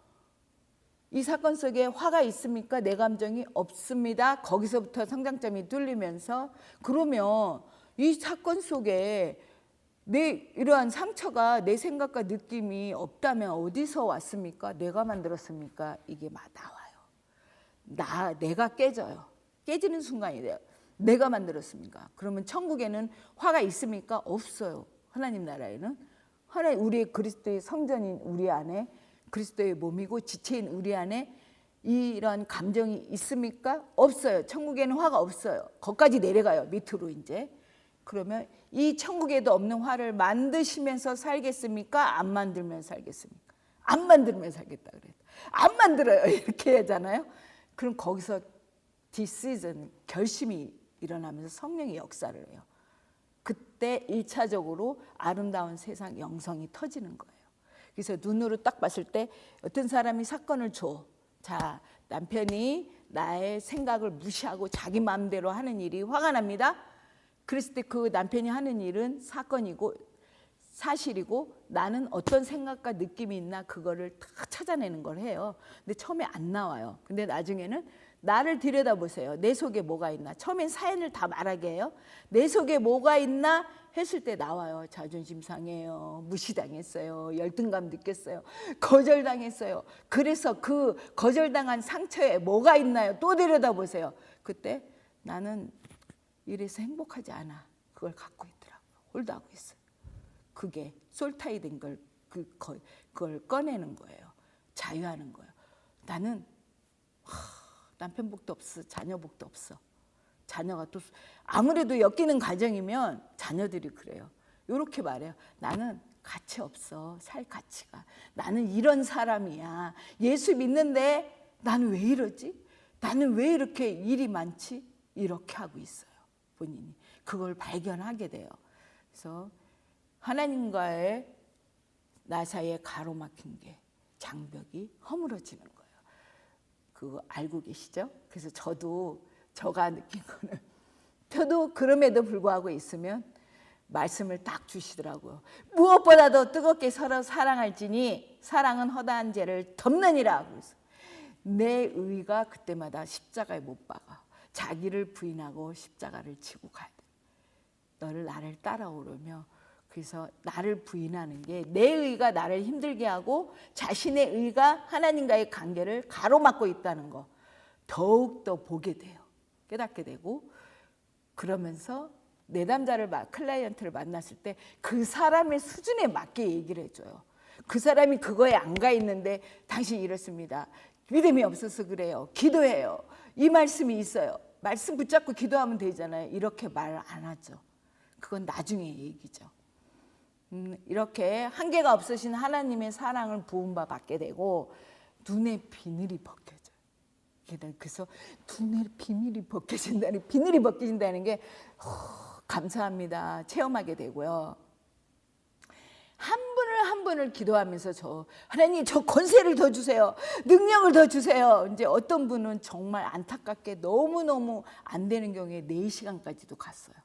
이 사건 속에 화가 있습니까? 내 감정이 없습니다. 거기서부터 성장점이 뚫리면서 그러면 이 사건 속에 내 이러한 상처가 내 생각과 느낌이 없다면 어디서 왔습니까? 내가 만들었습니까? 이게 나와요. 내가 깨져요. 깨지는 순간이 돼요. 내가 만들었습니까? 그러면 천국에는 화가 있습니까? 없어요. 하나님 나라에는. 우리의 그리스도의 성전인 우리 안에 그리스도의 몸이고 지체인 우리 안에 이런 감정이 있습니까? 없어요. 천국에는 화가 없어요. 거기까지 내려가요. 밑으로 이제. 그러면 이 천국에도 없는 화를 만드시면서 살겠습니까? 안 만들면 살겠습니까? 안 만들면 살겠다 그래요. 안 만들어요. 이렇게 하잖아요. 그럼 거기서 디시전 결심이 일어나면서 성령의 역사를 해요. 그때 1차적으로 아름다운 세상 영성이 터지는 거예요. 그래서 눈으로 딱 봤을 때 어떤 사람이 사건을 줘. 자, 남편이 나의 생각을 무시하고 자기 마음대로 하는 일이 화가 납니다. 그랬을 때 그 남편이 하는 일은 사건이고 사실이고 나는 어떤 생각과 느낌이 있나 그거를 다 찾아내는 걸 해요. 근데 처음에 안 나와요. 근데 나중에는 나를 들여다보세요. 내 속에 뭐가 있나. 처음엔 사연을 다 말하게 해요. 내 속에 뭐가 있나 했을 때 나와요. 자존심 상해요. 무시당했어요. 열등감 느꼈어요. 거절당했어요. 그래서 그 거절당한 상처에 뭐가 있나요? 또 들여다보세요. 그때 나는 이래서 행복하지 않아. 그걸 갖고 있더라고요. 홀드하고 있어요. 그게 솔타이 된 걸 그걸 꺼내는 거예요. 자유하는 거예요. 나는 남편 복도 없어. 자녀 복도 없어. 자녀가 또 아무래도 엮이는 가정이면 자녀들이 그래요. 이렇게 말해요. 나는 가치 없어. 살 가치가. 나는 이런 사람이야. 예수 믿는데 나는 왜 이러지? 나는 왜 이렇게 일이 많지? 이렇게 하고 있어요. 본인이 그걸 발견하게 돼요. 그래서 하나님과의 나 사이에 가로막힌 게 장벽이 허물어지는 거예요. 그거 알고 계시죠? 그래서 저가 느낀 거는 저도 그럼에도 불구하고 있으면 말씀을 딱 주시더라고요. 무엇보다도 뜨겁게 서로 사랑할지니 사랑은 허다한 죄를 덮느니라. 그래서 내 의가 그때마다 십자가에 못 박아. 자기를 부인하고 십자가를 지고 가야 돼. 너를 나를 따라오려며. 그래서 나를 부인하는 게 내 의가 나를 힘들게 하고 자신의 의가 하나님과의 관계를 가로막고 있다는 거 더욱더 보게 돼요. 깨닫게 되고 그러면서 내담자를 클라이언트를 만났을 때 그 사람의 수준에 맞게 얘기를 해줘요. 그 사람이 그거에 안 가 있는데 당신 이렇습니다. 믿음이 없어서 그래요. 기도해요. 이 말씀이 있어요. 말씀 붙잡고 기도하면 되잖아요. 이렇게 말 안 하죠. 그건 나중에 얘기죠. 이렇게 한계가 없으신 하나님의 사랑을 부은 바 받게 되고 눈의 비늘이 벗겨져요. 그래서 눈의 비늘이 벗겨진다는 게 감사합니다. 체험하게 되고요. 한 분을 기도하면서 하나님 저 권세를 더 주세요. 능력을 더 주세요. 이제 어떤 분은 정말 안타깝게 너무너무 안 되는 경우에 4시간까지도 갔어요.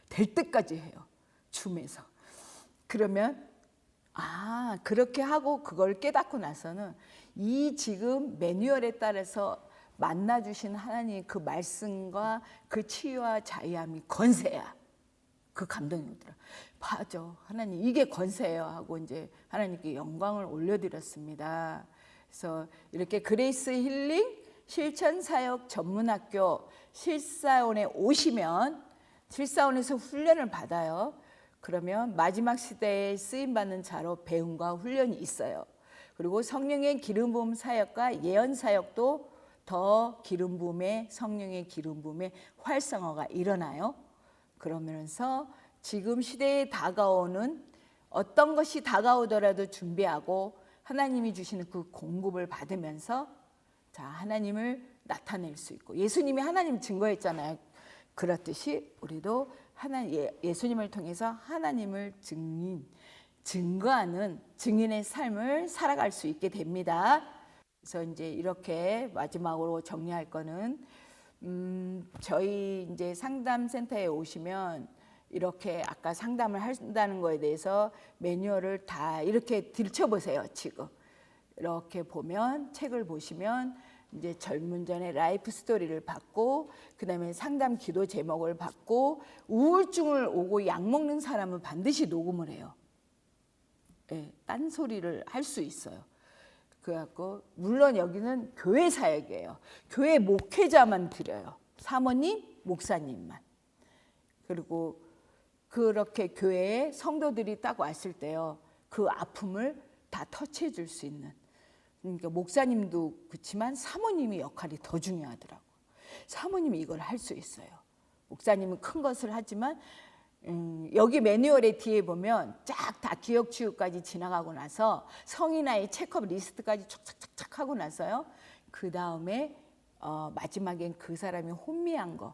될 때까지 해요. 줌에서. 그러면 그렇게 하고 그걸 깨닫고 나서는 이 지금 매뉴얼에 따라서 만나주신 하나님 그 말씀과 그 치유와 자유함이 권세야. 그 감동이 오더라. 맞아. 하나님 이게 권세예요 하고 이제 하나님께 영광을 올려드렸습니다. 그래서 이렇게 그레이스 힐링 실천 사역 전문학교 실사원에 오시면 실사원에서 훈련을 받아요. 그러면 마지막 시대에 쓰임받는 자로 배움과 훈련이 있어요. 그리고 성령의 기름 부음 사역과 예언 사역도 더 기름 부음의 성령의 기름 부음의 활성화가 일어나요. 그러면서 지금 시대에 다가오는 어떤 것이 다가오더라도 준비하고 하나님이 주시는 그 공급을 받으면서 하나님을 나타낼 수 있고 예수님이 하나님 증거했잖아요. 그렇듯이 우리도 예수님을 통해서 하나님을 증거하는 증인의 삶을 살아갈 수 있게 됩니다. 그래서 이제 이렇게 마지막으로 정리할 거는 저희 이제 상담센터에 오시면 이렇게 아까 상담을 한다는 거에 대해서 매뉴얼을 다 이렇게 들춰보세요. 지금 이렇게 보면 책을 보시면 이제 젊은전의 라이프 스토리를 받고 그다음에 상담 기도 제목을 받고 우울증을 오고 약 먹는 사람은 반드시 녹음을 해요. 딴소리를 할 수 있어요. 그래갖고 물론 여기는 교회 사역이에요. 교회 목회자만 드려요. 사모님, 목사님만. 그리고 그렇게 교회에 성도들이 딱 왔을 때요. 그 아픔을 다 터치해 줄 수 있는. 그러니까 목사님도 그렇지만 사모님의 역할이 더 중요하더라고요. 사모님이 이걸 할 수 있어요. 목사님은 큰 것을 하지만 여기 매뉴얼의 뒤에 보면 쫙 다 기억 치유까지 지나가고 나서 성인아이 체크업 리스트까지 촉착착착 하고 나서요. 그 다음에 마지막엔 그 사람이 혼미한 거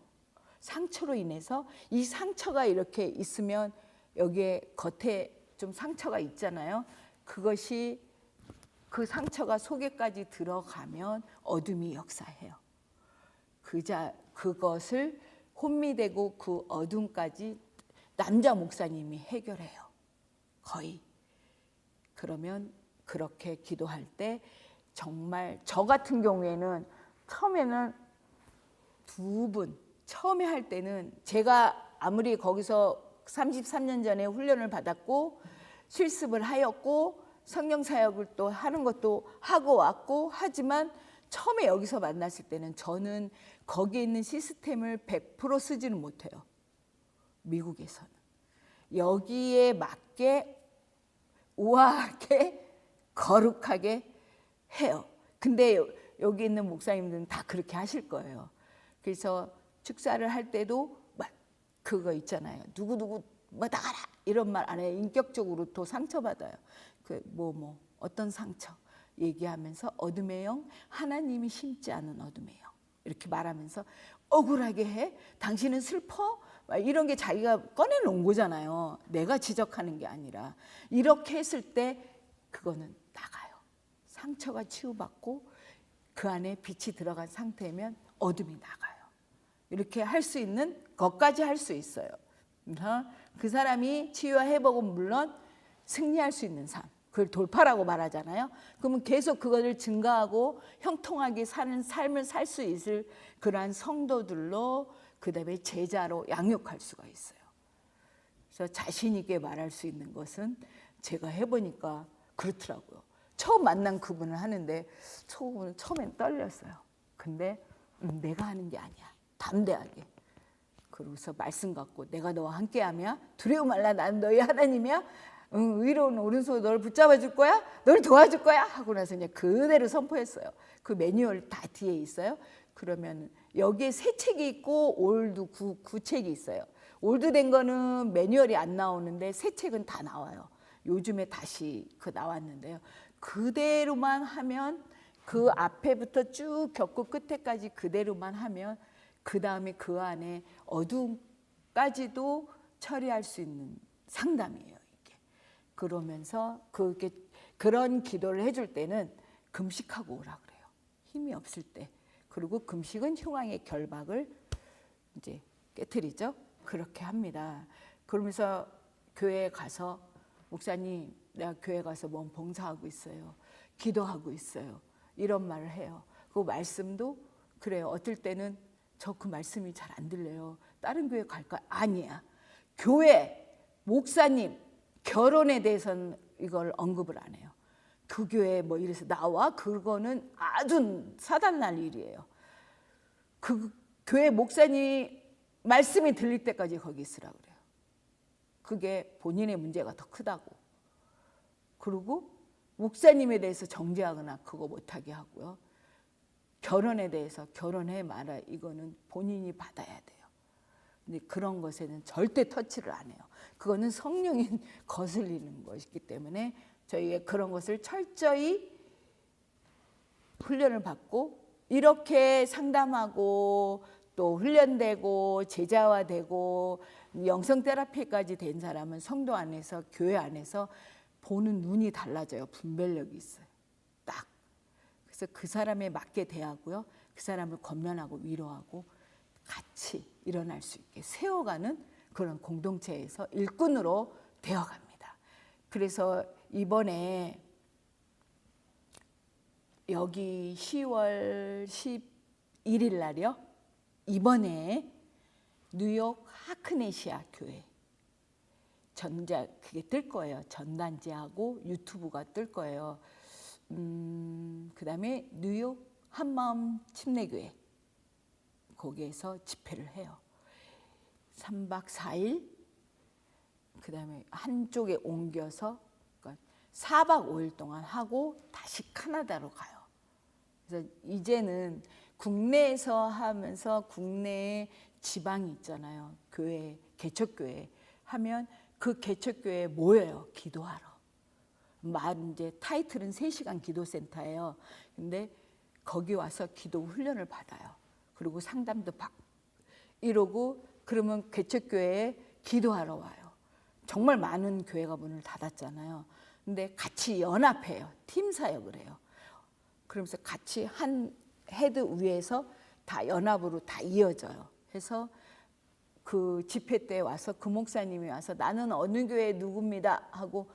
상처로 인해서 이 상처가 이렇게 있으면 여기에 겉에 좀 상처가 있잖아요. 그것이 그 상처가 속에까지 들어가면 어둠이 역사해요. 그것을 혼미되고 그 어둠까지 남자 목사님이 해결해요. 거의. 그러면 그렇게 기도할 때 정말 저 같은 경우에는 처음에는 2분 처음에 할 때는 제가 아무리 거기서 33년 전에 훈련을 받았고 실습을 하였고 성령 사역을 또 하는 것도 하고 왔고 하지만 처음에 여기서 만났을 때는 저는 거기에 있는 시스템을 100% 쓰지는 못해요. 미국에서는. 여기에 맞게 우아하게 거룩하게 해요. 근데 여기 있는 목사님들은 다 그렇게 하실 거예요. 그래서 축사를 할 때도 그거 있잖아요. 누구누구 나가라 이런 말 안 해요. 인격적으로 또 상처받아요. 어떤 상처 얘기하면서 어둠의 영, 하나님이 심지 않은 어둠의 영 이렇게 말하면서 억울하게 해? 당신은 슬퍼? 막 이런 게 자기가 꺼내놓은 거잖아요. 내가 지적하는 게 아니라. 이렇게 했을 때 그거는 나가요. 상처가 치유받고 그 안에 빛이 들어간 상태면 어둠이 나가요. 이렇게 할 수 있는 것까지 할 수 있어요. 그 사람이 치유와 회복은 물론 승리할 수 있는 삶, 그걸 돌파라고 말하잖아요. 그러면 계속 그것을 증가하고 형통하게 사는 삶을 살 수 있을 그러한 성도들로 그다음에 제자로 양육할 수가 있어요. 그래서 자신 있게 말할 수 있는 것은 제가 해보니까 그렇더라고요. 처음 만난 그분을 하는데 처음엔 떨렸어요. 근데 내가 하는 게 아니야. 담대하게. 그러고서 말씀 갖고 내가 너와 함께하며 두려워 말라 나는 너희 하나님이야. 의로운 오른손으로 너를 붙잡아 줄 거야. 너를 도와줄 거야. 하고 나서 그냥 그대로 선포했어요. 그 매뉴얼 다 뒤에 있어요. 그러면 여기에 새 책이 있고 올드 구책이 있어요. 올드 된 거는 매뉴얼이 안 나오는데 새 책은 다 나와요. 요즘에 다시 그 나왔는데요. 그대로만 하면 그 앞에부터 쭉 겪고 끝에까지 그대로만 하면 그 다음에 그 안에 어둠까지도 처리할 수 있는 상담이에요. 이게. 그러면서 그런 기도를 해줄 때는 금식하고 오라 그래요. 힘이 없을 때. 그리고 금식은 흉왕의 결박을 이제 깨트리죠. 그렇게 합니다. 그러면서 교회에 가서 목사님, 내가 교회 가서 뭔 봉사하고 있어요. 기도하고 있어요. 이런 말을 해요. 그 말씀도 그래요. 어떨 때는 저 그 말씀이 잘 안 들려요. 다른 교회 갈까? 아니야. 교회, 목사님, 결혼에 대해서는 이걸 언급을 안 해요. 그 교회 뭐 이래서 나와? 그거는 아주 사단날 일이에요. 그 교회 목사님이 말씀이 들릴 때까지 거기 있으라 그래요. 그게 본인의 문제가 더 크다고. 그리고 목사님에 대해서 정죄하거나 그거 못하게 하고요. 결혼에 대해서 결혼해 마라 이거는 본인이 받아야 돼요. 근데 그런 것에는 절대 터치를 안 해요. 그거는 성령이 거슬리는 것이기 때문에 저희가 그런 것을 철저히 훈련을 받고 이렇게 상담하고 또 훈련되고 제자화되고 영성 테라피까지 된 사람은 성도 안에서 교회 안에서 보는 눈이 달라져요. 분별력이 있어요. 딱. 그래서 그 사람에 맞게 대하고요. 그 사람을 권면하고 위로하고 같이 일어날 수 있게 세워가는 그런 공동체에서 일꾼으로 되어갑니다. 그래서 이번에 여기 10월 11일 날이요. 이번에 뉴욕 하크네시아 교회 그게 뜰 거예요. 전단지하고 유튜브가 뜰 거예요. 그다음에 뉴욕 한마음 침례교회 거기에서 집회를 해요. 3박 4일 그다음에 한쪽에 옮겨서 그러니까 4박 5일 동안 하고 다시 카나다로 가요. 그래서 이제는 국내에서 하면서 국내에 지방이 있잖아요. 교회, 개척교회 하면 그 개척교회에 모여요. 기도하러. 이제 타이틀은 3시간 기도센터예요. 근데 거기 와서 기도 훈련을 받아요. 그리고 상담도 받고 이러고 그러면 개척교회에 기도하러 와요. 정말 많은 교회가 문을 닫았잖아요. 근데 같이 연합해요. 팀 사역을 해요. 그러면서 같이 한 헤드 위에서 다 연합으로 다 이어져요. 해서 그 집회 때 와서 그 목사님이 와서 나는 어느 교회 누구입니다 하고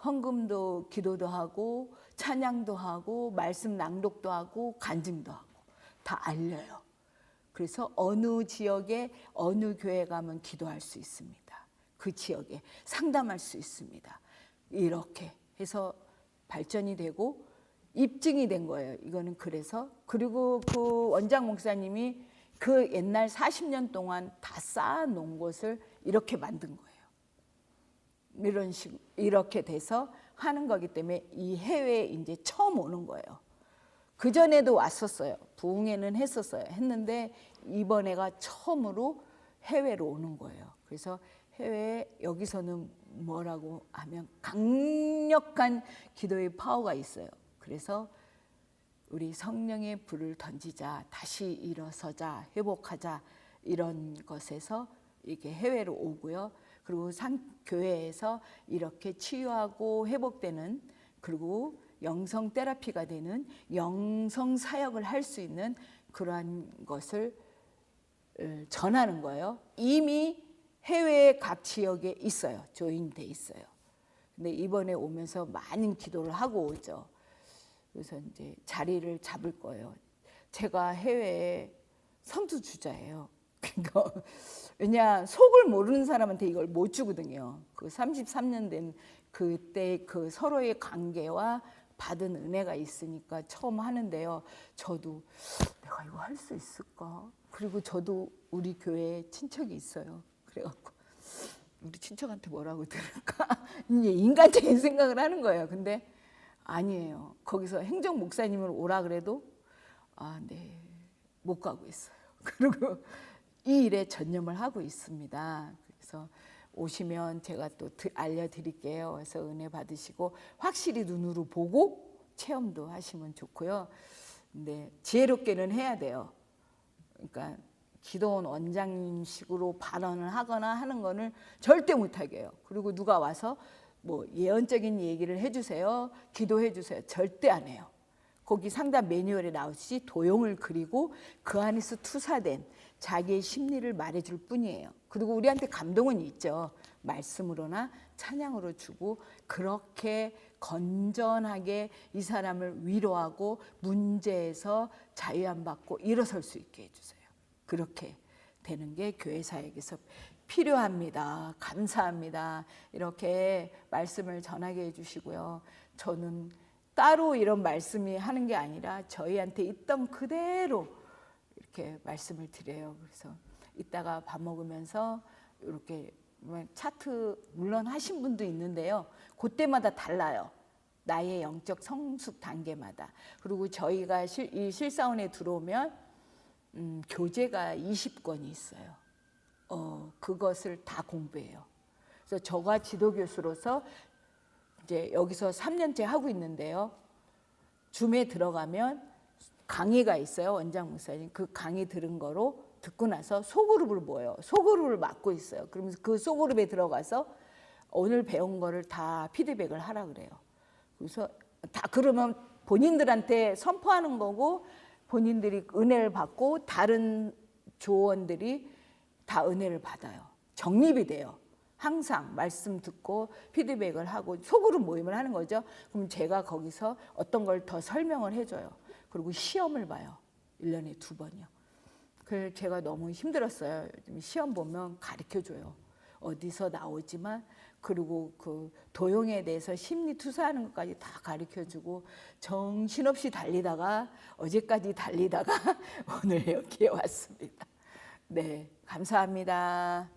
헌금도 기도도 하고 찬양도 하고 말씀 낭독도 하고 간증도 하고 다 알려요. 그래서 어느 지역에 어느 교회 가면 기도할 수 있습니다. 그 지역에 상담할 수 있습니다. 이렇게 해서 발전이 되고 입증이 된 거예요. 이거는 그래서 그리고 그 원장 목사님이 그 옛날 40년 동안 다 쌓아놓은 것을 이렇게 만든 거예요. 이런 식으로 이렇게 돼서 하는 거기 때문에 이 해외에 이제 처음 오는 거예요. 그 전에도 왔었어요. 부흥회는 했는데 이번에가 처음으로 해외로 오는 거예요. 그래서 해외에 여기서는 뭐라고 하면 강력한 기도의 파워가 있어요. 그래서 우리 성령의 불을 던지자, 다시 일어서자, 회복하자, 이런 것에서 이렇게 해외로 오고요. 그리고 교회에서 이렇게 치유하고 회복되는, 그리고 영성 테라피가 되는 영성 사역을 할 수 있는 그러한 것을 전하는 거예요. 이미 해외의 각 지역에 있어요. 조인돼 있어요. 근데 이번에 오면서 많은 기도를 하고 오죠. 그래서 이제 자리를 잡을 거예요. 제가 해외에 선두주자예요. 그러니까 왜냐, 속을 모르는 사람한테 이걸 못 주거든요. 그 33년 된 그때 그 서로의 관계와 받은 은혜가 있으니까 처음 하는데요. 저도 내가 이거 할 수 있을까? 그리고 저도 우리 교회에 친척이 있어요. 그래갖고 우리 친척한테 뭐라고 들을까? 이제 인간적인 생각을 하는 거예요. 근데 아니에요. 거기서 행정 목사님을 오라 그래도 네, 못 가고 있어요. 그리고 이 일에 전념을 하고 있습니다. 그래서 오시면 제가 또 알려드릴게요. 그래서 은혜 받으시고 확실히 눈으로 보고 체험도 하시면 좋고요. 근데 지혜롭게는 해야 돼요. 그러니까 기도원 원장님식으로 발언을 하거나 하는 거는 절대 못하게 해요. 그리고 누가 와서 뭐 예언적인 얘기를 해주세요, 기도해 주세요, 절대 안 해요. 거기 상담 매뉴얼에 나오듯이 도형을 그리고 그 안에서 투사된 자기의 심리를 말해줄 뿐이에요. 그리고 우리한테 감동은 있죠. 말씀으로나 찬양으로 주고 그렇게 건전하게 이 사람을 위로하고 문제에서 자유함 받고 일어설 수 있게 해주세요. 그렇게 되는 게 교회 사역에서 필요합니다. 감사합니다. 이렇게 말씀을 전하게 해주시고요. 저는 따로 이런 말씀이 하는 게 아니라 저희한테 있던 그대로 이렇게 말씀을 드려요. 그래서 이따가 밥 먹으면서 이렇게 차트 물론 하신 분도 있는데요. 그때마다 달라요. 나의 영적 성숙 단계마다. 그리고 저희가 이 실사원에 들어오면 교재가 20권이 있어요. 그것을 다 공부해요. 그래서 저가 지도교수로서 이제 여기서 3년째 하고 있는데요. 줌에 들어가면 강의가 있어요. 원장 목사님. 그 강의 들은 거로 듣고 나서 소그룹을 모여요. 소그룹을 맡고 있어요. 그러면서 그 소그룹에 들어가서 오늘 배운 거를 다 피드백을 하라 그래요. 그래서 다 그러면 본인들한테 선포하는 거고 본인들이 은혜를 받고 다른 조원들이 다 은혜를 받아요. 정립이 돼요. 항상 말씀 듣고 피드백을 하고 소그룹 모임을 하는 거죠. 그럼 제가 거기서 어떤 걸 더 설명을 해줘요. 그리고 시험을 봐요. 1년에 2번이요. 그래서 제가 너무 힘들었어요. 시험 보면 가르쳐줘요. 어디서 나오지만 그리고 그 도용에 대해서 심리 투사하는 것까지 다 가르쳐주고 정신없이 달리다가 어제까지 달리다가 오늘 여기에 왔습니다. 네, 감사합니다.